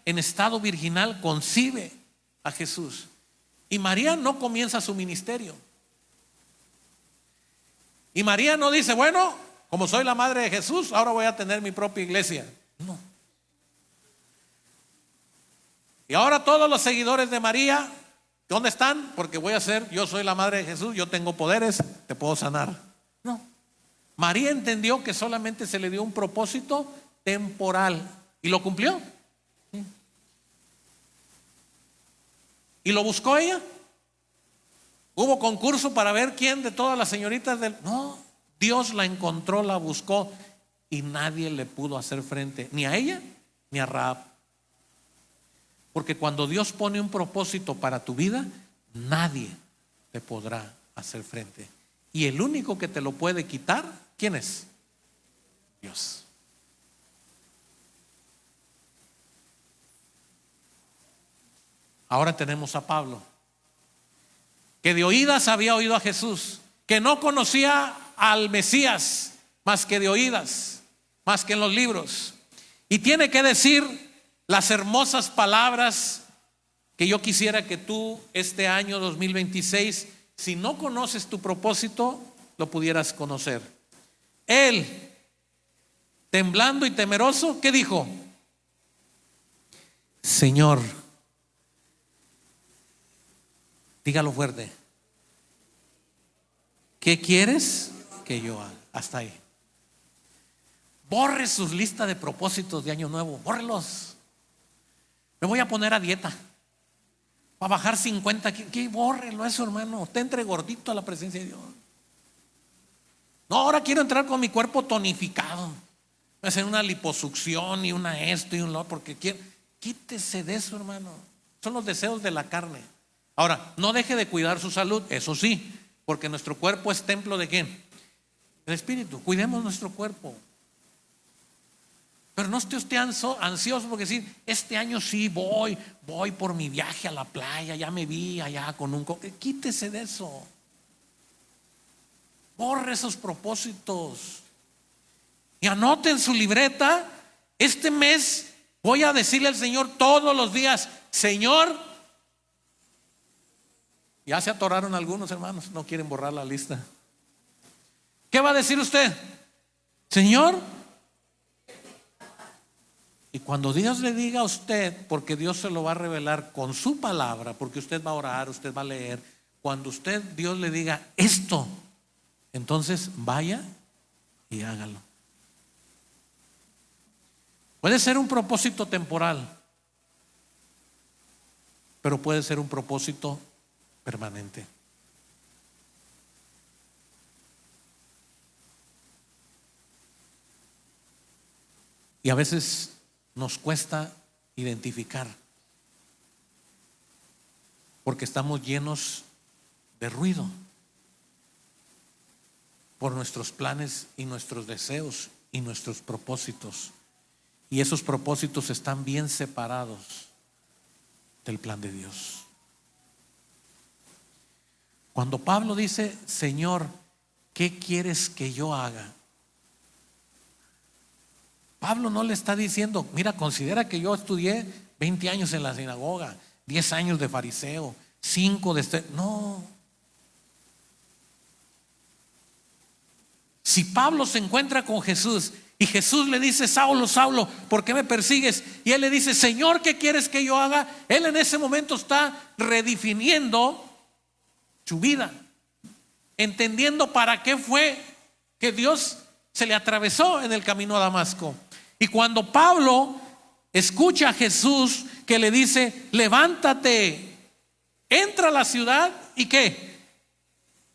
en estado virginal concibe a Jesús. Y María no comienza su ministerio. Y María no dice, bueno, como soy la madre de Jesús, ahora voy a tener mi propia iglesia. No. Y ahora todos los seguidores de María, ¿dónde están? Porque yo soy la madre de Jesús, yo tengo poderes, te puedo sanar. No. María entendió que solamente se le dio un propósito temporal y lo cumplió. ¿Y lo buscó ella? ¿Hubo concurso para ver quién de todas las señoritas del...? No, Dios la encontró, la buscó y nadie le pudo hacer frente, ni a ella ni a Rahab. Porque cuando Dios pone un propósito para tu vida, nadie te podrá hacer frente. Y el único que te lo puede quitar, ¿quién es? Dios. Ahora tenemos a Pablo, que de oídas había oído a Jesús, que no conocía al Mesías más que de oídas, más que en los libros, y tiene que decir las hermosas palabras que yo quisiera que tú este año 2026, si no conoces tu propósito, lo pudieras conocer. Él, temblando y temeroso, ¿qué dijo? Señor, dígalo fuerte, ¿qué quieres que yo haga? Hasta ahí. Borre sus listas de propósitos de año nuevo, bórrelos. Me voy a poner a dieta para bajar 50 kilos. ¿Qué? Bórrelo eso, hermano. Usted entre gordito a la presencia de Dios. No, ahora quiero entrar con mi cuerpo tonificado. Voy a hacer una liposucción y una esto y un lo, porque quiero. Quítese de eso, hermano. Son los deseos de la carne. Ahora, no deje de cuidar su salud, eso sí, porque nuestro cuerpo es templo de ¿quién? El Espíritu. Cuidemos nuestro cuerpo. Pero no esté usted ansioso porque decir, este año sí voy por mi viaje a la playa, ya me vi allá con un coque. Quítese de eso. Borre esos propósitos. Y anote en su libreta, este mes voy a decirle al Señor todos los días, Señor. Ya se atoraron algunos hermanos, no quieren borrar la lista. ¿Qué va a decir usted? Señor. Y cuando Dios le diga a usted, porque Dios se lo va a revelar con su palabra, porque usted va a orar, usted va a leer, cuando Dios le diga esto, entonces vaya y hágalo. Puede ser un propósito temporal, pero puede ser un propósito permanente. Y a veces nos cuesta identificar, porque estamos llenos de ruido por nuestros planes y nuestros deseos y nuestros propósitos. Y esos propósitos están bien separados del plan de Dios. Cuando Pablo dice, Señor, ¿qué quieres que yo haga? Pablo no le está diciendo, mira, considera que yo estudié 20 años en la sinagoga, 10 años de fariseo, 5 de no. Si Pablo se encuentra con Jesús y Jesús le dice, Saulo, Saulo, ¿por qué me persigues? Y él le dice, Señor, ¿qué quieres que yo haga? Él en ese momento está redefiniendo su vida, entendiendo para qué fue que Dios se le atravesó en el camino a Damasco. Y cuando Pablo escucha a Jesús que le dice, levántate, entra a la ciudad y ¿qué?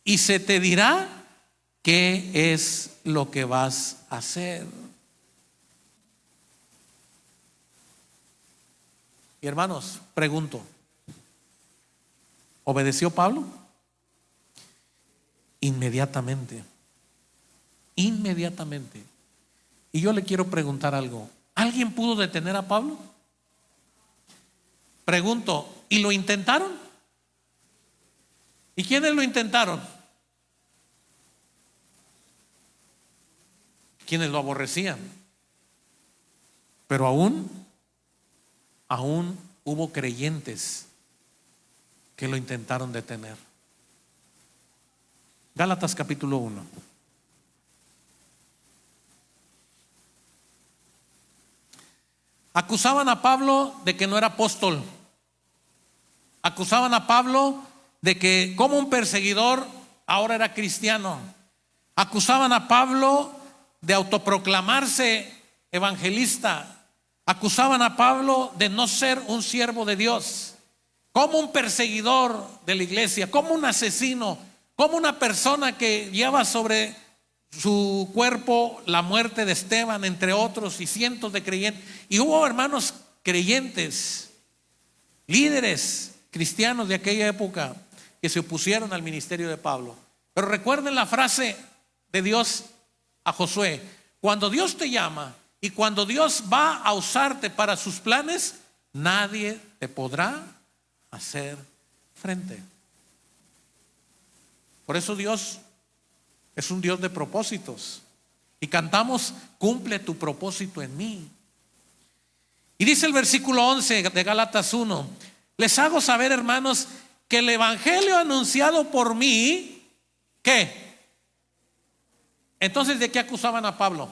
Y se te dirá qué es lo que vas a hacer. Y hermanos, pregunto, ¿obedeció Pablo? Inmediatamente. Y yo le quiero preguntar algo. ¿Alguien pudo detener a Pablo? Pregunto, ¿y lo intentaron? ¿Y quiénes lo intentaron? Quienes lo aborrecían. Pero aún hubo creyentes que lo intentaron detener. Gálatas capítulo 1. Acusaban a Pablo de que no era apóstol. Acusaban a Pablo de que como un perseguidor ahora era cristiano. Acusaban a Pablo de autoproclamarse evangelista. Acusaban a Pablo de no ser un siervo de Dios, como un perseguidor de la iglesia, como un asesino, como una persona que lleva sobre su cuerpo la muerte de Esteban, entre otros, y cientos de creyentes. Y hubo hermanos creyentes, líderes cristianos de aquella época, que se opusieron al ministerio de Pablo. Pero recuerden la frase de Dios a Josué: cuando Dios te llama y cuando Dios va a usarte para sus planes, nadie te podrá hacer frente. Por eso Dios es un Dios de propósitos. Y cantamos: cumple tu propósito en mí. Y dice el versículo 11 de Gálatas 1: les hago saber, hermanos, que el evangelio anunciado por mí, ¿qué? Entonces, ¿de qué acusaban a Pablo?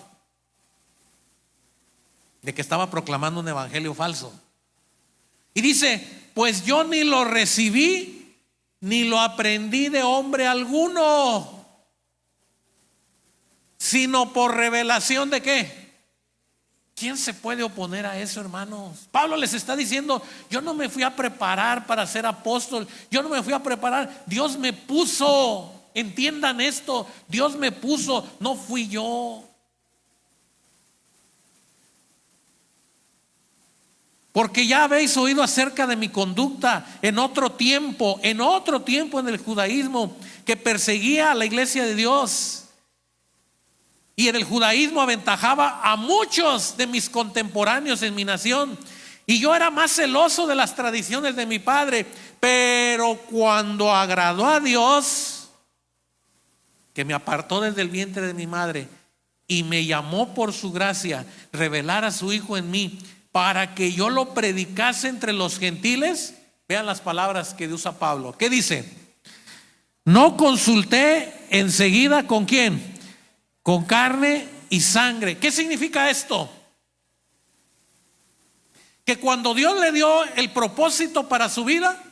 De que estaba proclamando un evangelio falso. Y dice: pues yo ni lo recibí ni lo aprendí de hombre alguno, sino por revelación de ¿qué? ¿Quién se puede oponer a eso, hermanos? Pablo les está diciendo: yo no me fui a preparar para ser apóstol, yo no me fui a preparar, Dios me puso. Entiendan esto, Dios me puso, no fui yo. Porque ya habéis oído acerca de mi conducta en otro tiempo en el judaísmo, que perseguía a la iglesia de Dios. Y en el judaísmo aventajaba a muchos de mis contemporáneos en mi nación. Y yo era más celoso de las tradiciones de mi padre. Pero cuando agradó a Dios, que me apartó desde el vientre de mi madre y me llamó por su gracia, revelar a su Hijo en mí, para que yo lo predicase entre los gentiles. Vean las palabras que usa Pablo. ¿Qué dice? No consulté enseguida ¿con quién? Con carne y sangre. ¿Qué significa esto? Que cuando Dios le dio el propósito para su vida,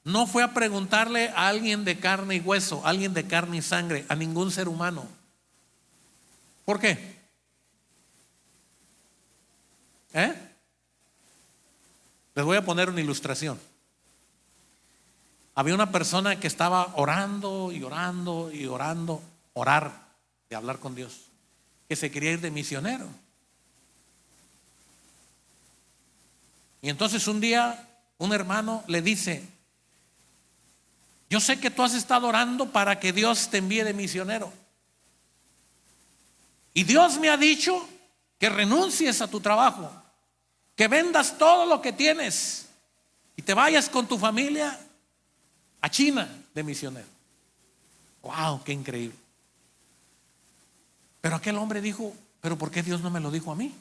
no fue a preguntarle a alguien de carne y hueso, a alguien de carne y sangre, a ningún ser humano. ¿Por qué? Les voy a poner una ilustración. Había una persona que estaba orando y orando y orando, orar, de hablar con Dios, que se quería ir de misionero. Y entonces un día un hermano le dice: yo sé que tú has estado orando para que Dios te envíe de misionero, y Dios me ha dicho que renuncies a tu trabajo, que vendas todo lo que tienes y te vayas con tu familia a China de misionero. ¡Wow! ¡Qué increíble! Pero aquel hombre dijo: ¿pero por qué Dios no me lo dijo a mí?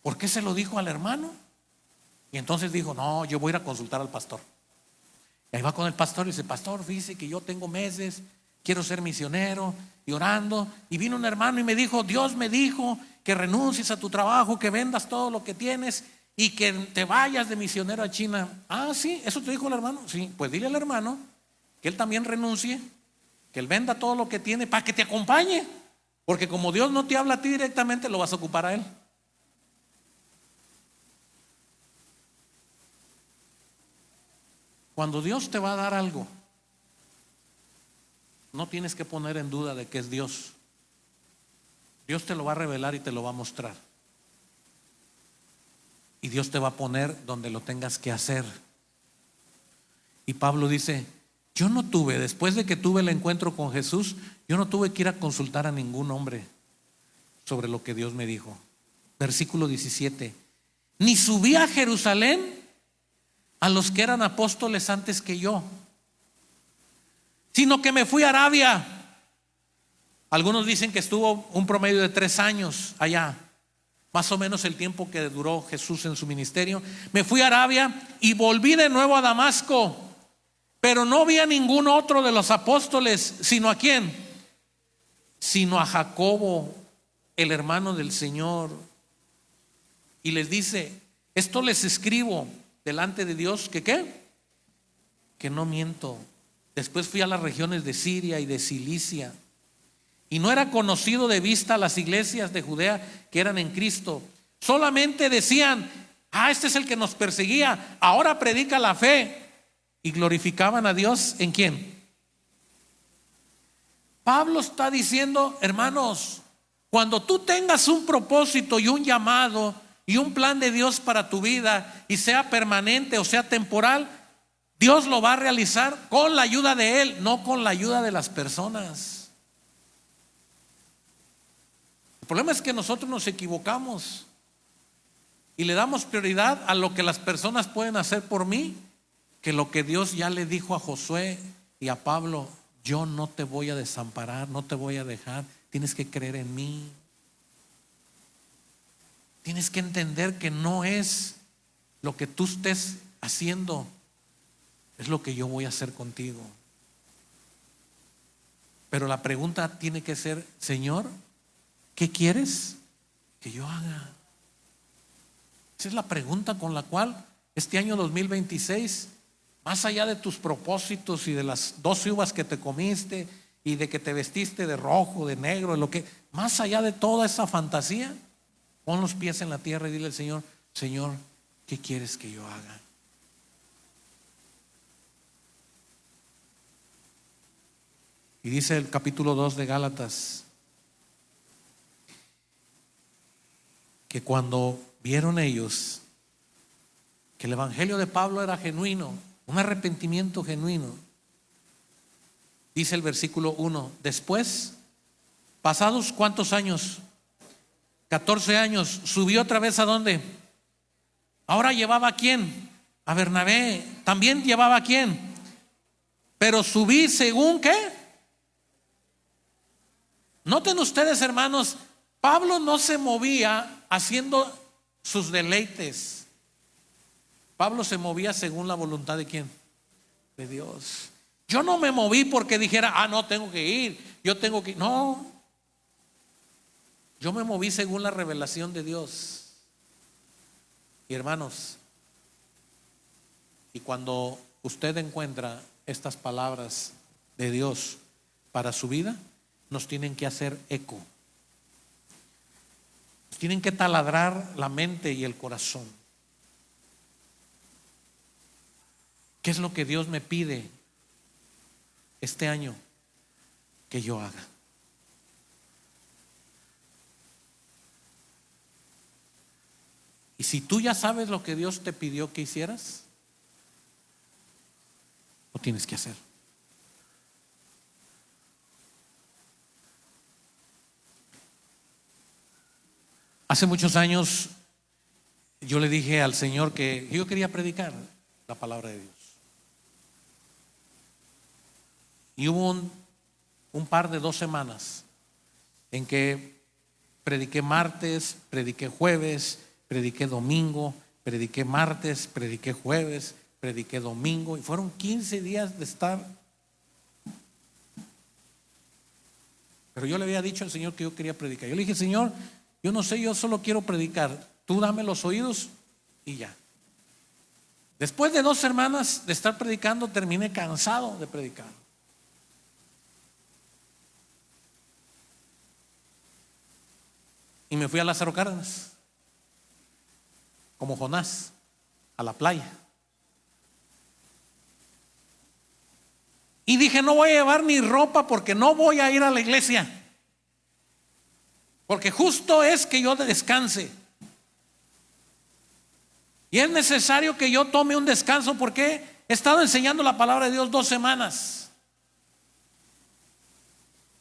¿Por qué se lo dijo al hermano? Y entonces dijo: no, yo voy a ir a consultar al pastor. Y ahí va con el pastor y dice: pastor, fíjese que yo tengo meses, quiero ser misionero, y orando. Y vino un hermano y me dijo: Dios me dijo que renuncies a tu trabajo, que vendas todo lo que tienes y que te vayas de misionero a China. Ah, sí, ¿eso te dijo el hermano? Sí, pues dile al hermano que él también renuncie, que él venda todo lo que tiene para que te acompañe, porque como Dios no te habla a ti directamente, lo vas a ocupar a él. Cuando Dios te va a dar algo, no tienes que poner en duda de que es Dios. Dios te lo va a revelar y te lo va a mostrar. Y Dios te va a poner donde lo tengas que hacer. Y Pablo dice: yo no tuve, después de que tuve el encuentro con Jesús, yo no tuve que ir a consultar a ningún hombre. sobre lo que Dios me dijo. Versículo 17. Ni subí a Jerusalén a los que eran apóstoles antes que yo, sino que me fui a Arabia. Algunos dicen que estuvo un promedio de 3 años allá, más o menos el tiempo que duró Jesús en su ministerio. Me fui a Arabia y volví de nuevo a Damasco, pero no vi a ningún otro de los apóstoles, sino ¿a quién? Sino a Jacobo, el hermano del Señor. Y les dice: esto les escribo delante de Dios, que ¿qué? Que no miento. Después fui a las regiones de Siria y de Cilicia, y no era conocido de vista las iglesias de Judea que eran en Cristo. Solamente decían: este es el que nos perseguía, ahora predica la fe. Y glorificaban a Dios ¿en quién? Pablo está diciendo: hermanos, cuando tú tengas un propósito y un llamado y un plan de Dios para tu vida, y sea permanente o sea temporal, Dios lo va a realizar con la ayuda de Él, no con la ayuda de las personas. El problema es que nosotros nos equivocamos y le damos prioridad a lo que las personas pueden hacer por mí, que lo que Dios ya le dijo a Josué y a Pablo: yo no te voy a desamparar, no te voy a dejar, tienes que creer en mí. Tienes que entender que no es lo que tú estés haciendo, es lo que yo voy a hacer contigo. Pero la pregunta tiene que ser: Señor, ¿qué quieres que yo haga? Esa es la pregunta con la cual este año 2026, más allá de tus propósitos y de las 12 uvas que te comiste y de que te vestiste de rojo, de negro, de lo que, más allá de toda esa fantasía, pon los pies en la tierra y dile al Señor: Señor, ¿qué quieres que yo haga? Y dice el capítulo 2 de Gálatas que cuando vieron ellos que el evangelio de Pablo era genuino, un arrepentimiento genuino, dice el versículo 1: después, pasados ¿cuántos años? 14 años, subió otra vez ¿a dónde? Ahora llevaba ¿a quién? A Bernabé. También llevaba ¿a quién? Pero subí según ¿qué? Noten ustedes, hermanos, Pablo no se movía haciendo sus deleites. Pablo se movía según la voluntad ¿de quién? De Dios. Yo no me moví porque dijera: no, tengo que ir, yo tengo que ir. No, yo me moví según la revelación de Dios. Y hermanos, y cuando usted encuentra estas palabras de Dios para su vida, nos tienen que hacer eco, nos tienen que taladrar la mente y el corazón. ¿Qué es lo que Dios me pide este año que yo haga? Y si tú ya sabes lo que Dios te pidió que hicieras, lo tienes que hacer. Hace muchos años yo le dije al Señor que yo quería predicar la palabra de Dios. Y hubo un par de 2 semanas en que prediqué martes, prediqué jueves, prediqué domingo, prediqué martes, prediqué jueves, prediqué domingo, y fueron 15 días de estar. Pero yo le había dicho al Señor que yo quería predicar. Yo le dije: Señor, yo no sé, yo solo quiero predicar, tú dame los oídos y ya. Después de 2 semanas de estar predicando, terminé cansado de predicar. Y me fui a Lázaro Cárdenas, como Jonás, a la playa. Y dije: no voy a llevar ni ropa porque no voy a ir a la iglesia, porque justo es que yo descanse. Y es necesario que yo tome un descanso porque he estado enseñando la palabra de Dios 2 semanas.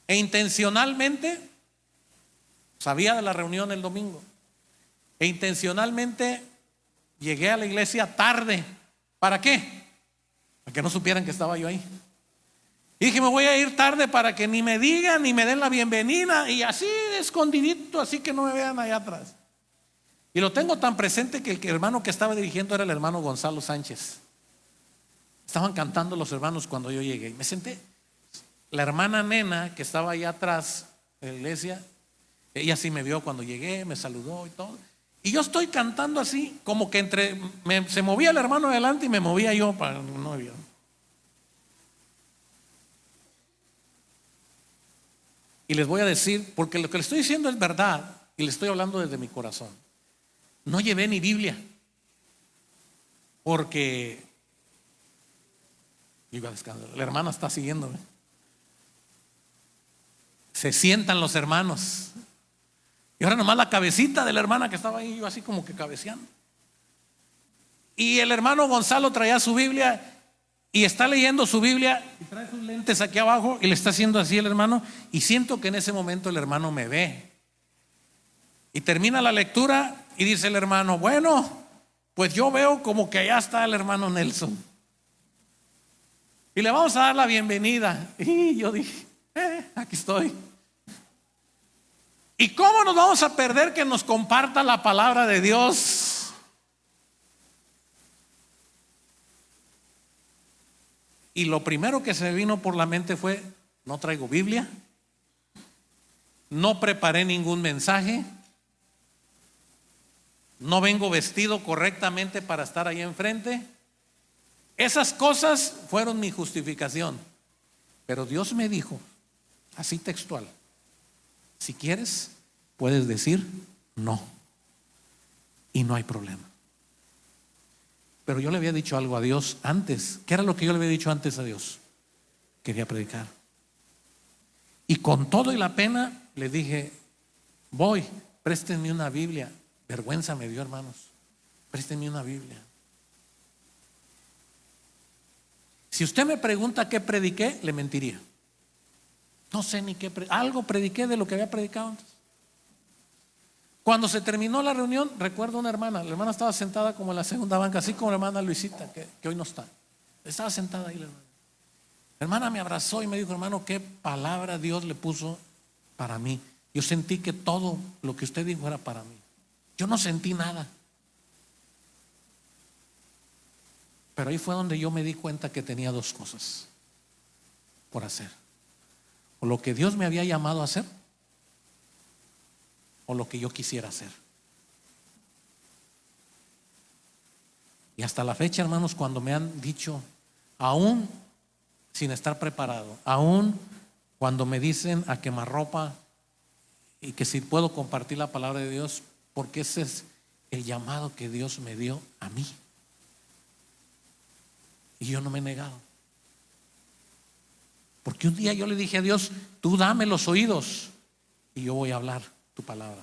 E intencionalmente sabía de la reunión el domingo. E intencionalmente llegué a la iglesia tarde. ¿Para qué? Para que no supieran que estaba yo ahí. Y dije, me voy a ir tarde para que ni me digan ni me den la bienvenida, y así escondidito, así que no me vean allá atrás. Y lo tengo tan presente que el hermano que estaba dirigiendo era el hermano Gonzalo Sánchez. Estaban cantando los hermanos cuando yo llegué. Me senté. La hermana Nena, que estaba allá atrás de la iglesia, ella sí me vio cuando llegué, me saludó y todo. Y yo estoy cantando así, como que se movía el hermano adelante y me movía yo para no ver. Y les voy a decir, porque lo que les estoy diciendo es verdad, y les estoy hablando desde mi corazón. No llevé ni Biblia, porque iba a descansar. La hermana está siguiéndome. Se sientan los hermanos. Y ahora nomás la cabecita de la hermana que estaba ahí, yo así como que cabeceando. Y el hermano Gonzalo traía su Biblia y está leyendo su Biblia y trae sus lentes aquí abajo y le está haciendo así el hermano, y siento que en ese momento el hermano me ve. Y termina la lectura y dice el hermano, bueno, pues yo veo como que allá está el hermano Nelson y le vamos a dar la bienvenida. Y yo dije, aquí estoy. ¿Y cómo nos vamos a perder que nos comparta la palabra de Dios? Y lo primero que se me vino por la mente fue, no traigo Biblia, no preparé ningún mensaje, no vengo vestido correctamente para estar ahí enfrente. Esas cosas fueron mi justificación. Pero Dios me dijo, así textual, si quieres, puedes decir no, y no hay problema. Pero yo le había dicho algo a Dios antes. ¿Qué era lo que yo le había dicho antes a Dios? Quería predicar. Y con todo y la pena le dije, voy, préstenme una Biblia. Vergüenza me dio, hermanos. Préstenme una Biblia. Si usted me pregunta qué prediqué, le mentiría. No sé ni qué algo prediqué de lo que había predicado antes. Cuando se terminó la reunión, recuerdo una hermana. La hermana estaba sentada como en la segunda banca, así como la hermana Luisita, que hoy no está. Estaba sentada ahí la hermana. La hermana me abrazó y me dijo, hermano, qué palabra Dios le puso para mí. Yo sentí que todo lo que usted dijo era para mí. Yo no sentí nada. Pero ahí fue donde yo me di cuenta que tenía dos cosas por hacer. O lo que Dios me había llamado a hacer, o lo que yo quisiera hacer. Y hasta la fecha, hermanos, cuando me han dicho, aún sin estar preparado, aún cuando me dicen a quemarropa y que si puedo compartir la palabra de Dios, porque ese es el llamado que Dios me dio a mí. Y yo no me he negado. Porque un día yo le dije a Dios, tú dame los oídos y yo voy a hablar tu palabra.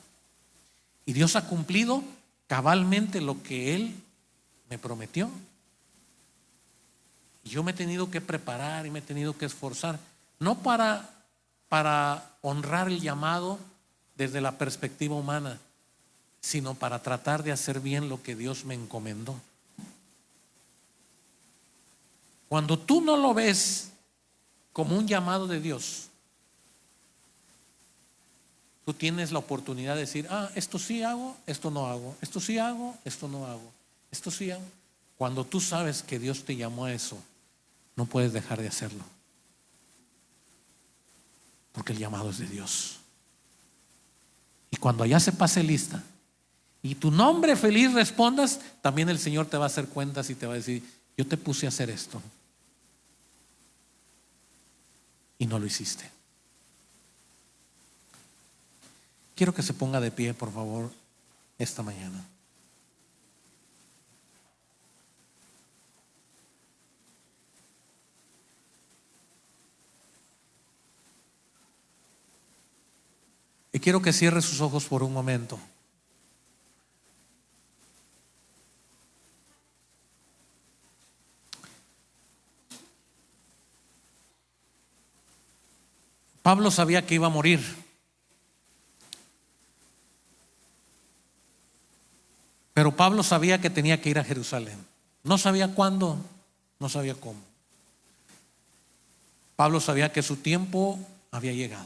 Y Dios ha cumplido cabalmente lo que Él me prometió. Y yo me he tenido que preparar y me he tenido que esforzar, no para honrar el llamado desde la perspectiva humana, sino para tratar de hacer bien lo que Dios me encomendó. Cuando tú no lo ves como un llamado de Dios, tú tienes la oportunidad de decir, esto sí hago, esto no hago, esto sí hago, esto no hago, esto sí hago. Cuando tú sabes que Dios te llamó a eso, no puedes dejar de hacerlo, porque el llamado es de Dios. Y cuando allá se pase lista y tu nombre feliz respondas, también el Señor te va a hacer cuentas y te va a decir, yo te puse a hacer esto y no lo hiciste. Quiero que se ponga de pie, por favor, esta mañana. Y quiero que cierre sus ojos por un momento. Pablo sabía que iba a morir. Pero Pablo sabía que tenía que ir a Jerusalén. No sabía cuándo, no sabía cómo. Pablo sabía que su tiempo había llegado.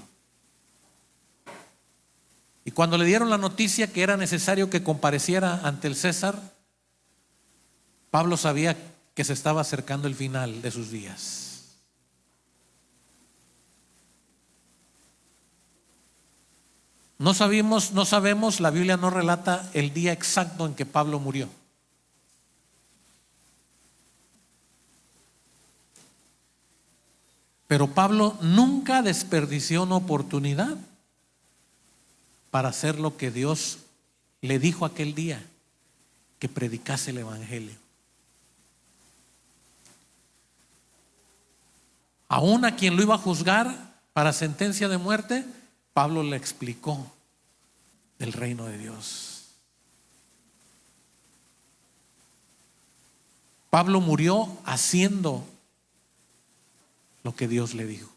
Y cuando le dieron la noticia que era necesario que compareciera ante el César, Pablo sabía que se estaba acercando el final de sus días. No sabemos, la Biblia no relata el día exacto en que Pablo murió. Pero Pablo nunca desperdició una oportunidad para hacer lo que Dios le dijo aquel día, que predicase el evangelio. Aún a quien lo iba a juzgar para sentencia de muerte, Pablo le explicó del reino de Dios. Pablo murió haciendo lo que Dios le dijo.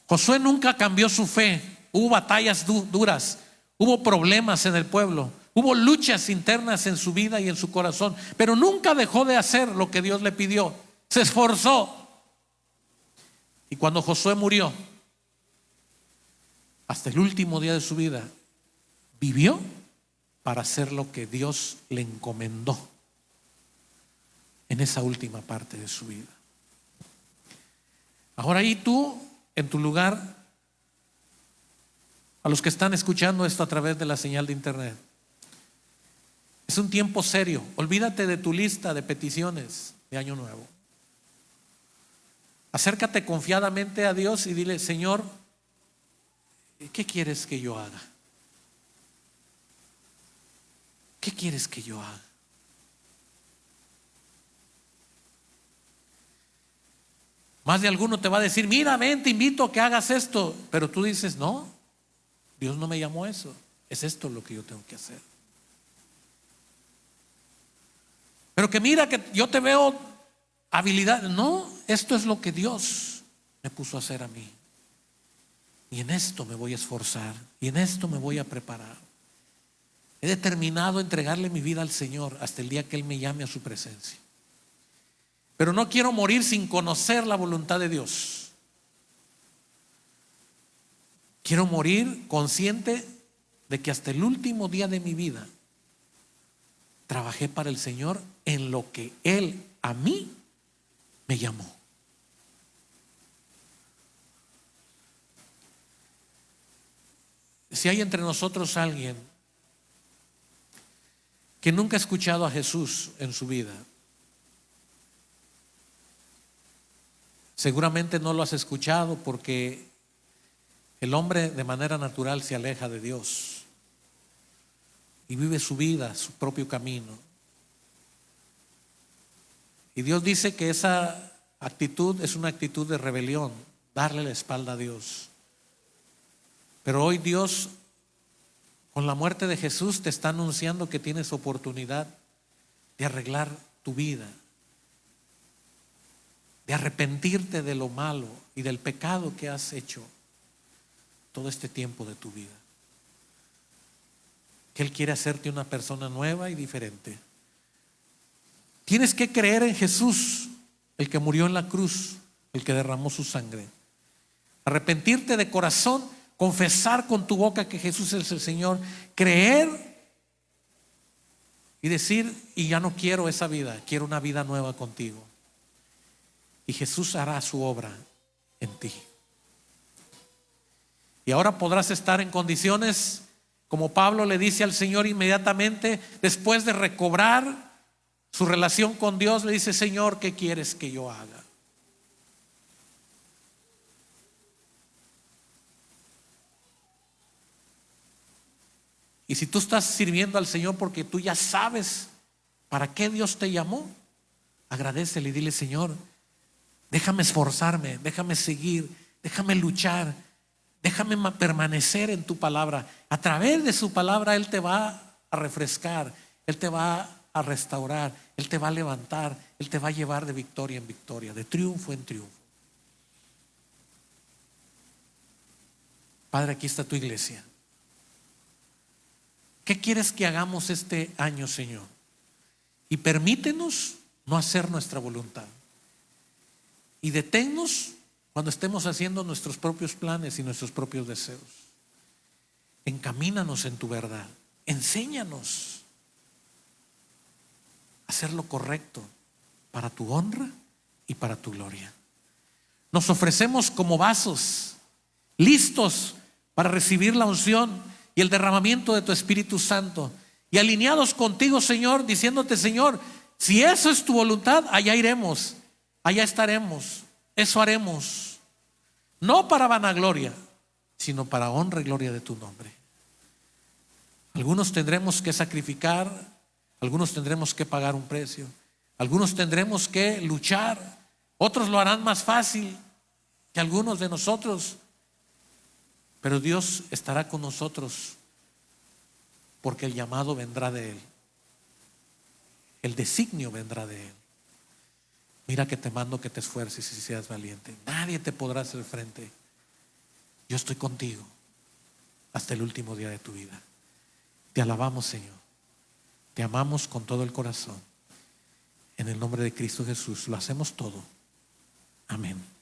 Josué nunca cambió su fe. Hubo batallas duras, hubo problemas en el pueblo, hubo luchas internas en su vida y en su corazón, pero nunca dejó de hacer lo que Dios le pidió. Se esforzó. Y cuando Josué murió, hasta el último día de su vida, vivió para hacer lo que Dios le encomendó en esa última parte de su vida. Ahora ahí tú, en tu lugar, a los que están escuchando esto a través de la señal de internet, es un tiempo serio. Olvídate de tu lista de peticiones de Año Nuevo. Acércate confiadamente a Dios y dile: Señor, ¿qué quieres que yo haga? ¿Qué quieres que yo haga? Más de alguno te va a decir: mira, ven, te invito a que hagas esto. Pero tú dices: no, Dios no me llamó a eso. Es esto lo que yo tengo que hacer. Pero que mira que yo te veo habilidad. No, esto es lo que Dios me puso a hacer a mí. Y en esto me voy a esforzar. Y en esto me voy a preparar. He determinado entregarle mi vida al Señor hasta el día que Él me llame a su presencia. Pero no quiero morir sin conocer la voluntad de Dios. Quiero morir consciente de que hasta el último día de mi vida trabajé para el Señor en lo que Él a mí me llamó. Si hay entre nosotros alguien que nunca ha escuchado a Jesús en su vida, seguramente no lo has escuchado porque el hombre de manera natural se aleja de Dios y vive su vida, su propio camino. Y Dios dice que esa actitud es una actitud de rebelión, darle la espalda a Dios. Pero hoy Dios, con la muerte de Jesús, te está anunciando que tienes oportunidad de arreglar tu vida, de arrepentirte de lo malo y del pecado que has hecho todo este tiempo de tu vida. Que Él quiere hacerte una persona nueva y diferente. Tienes que creer en Jesús, el que murió en la cruz, el que derramó su sangre. Arrepentirte de corazón, confesar con tu boca que Jesús es el Señor, creer y decir: y ya no quiero esa vida, quiero una vida nueva contigo. Y Jesús hará su obra en ti. Y ahora podrás estar en condiciones, como Pablo le dice al Señor inmediatamente, después de recobrar su relación con Dios, le dice: Señor, ¿qué quieres que yo haga? Y si tú estás sirviendo al Señor porque tú ya sabes para qué Dios te llamó, agradécele y dile: Señor, déjame esforzarme, déjame seguir, déjame luchar, déjame permanecer en tu palabra. A través de su palabra Él te va a refrescar, Él te va a restaurar, Él te va a levantar, Él te va a llevar de victoria en victoria, de triunfo en triunfo. Padre, aquí está tu iglesia. ¿Qué quieres que hagamos este año, Señor? Y permítenos no hacer nuestra voluntad. Y deténnos cuando estemos haciendo nuestros propios planes y nuestros propios deseos. Encamínanos en tu verdad. Enséñanos a hacer lo correcto para tu honra y para tu gloria. Nos ofrecemos como vasos listos para recibir la unción y el derramamiento de tu Espíritu Santo, y alineados contigo, Señor, diciéndote: Señor, si eso es tu voluntad, allá iremos, allá estaremos, eso haremos, no para vanagloria, sino para honra y gloria de tu nombre. Algunos tendremos que sacrificar, algunos tendremos que pagar un precio, algunos tendremos que luchar, otros lo harán más fácil que algunos de nosotros, pero Dios estará con nosotros, porque el llamado vendrá de Él, el designio vendrá de Él. Mira que te mando que te esfuerces y seas valiente. Nadie te podrá hacer frente. Yo estoy contigo hasta el último día de tu vida. Te alabamos, Señor. Te amamos con todo el corazón. En el nombre de Cristo Jesús lo hacemos todo. Amén.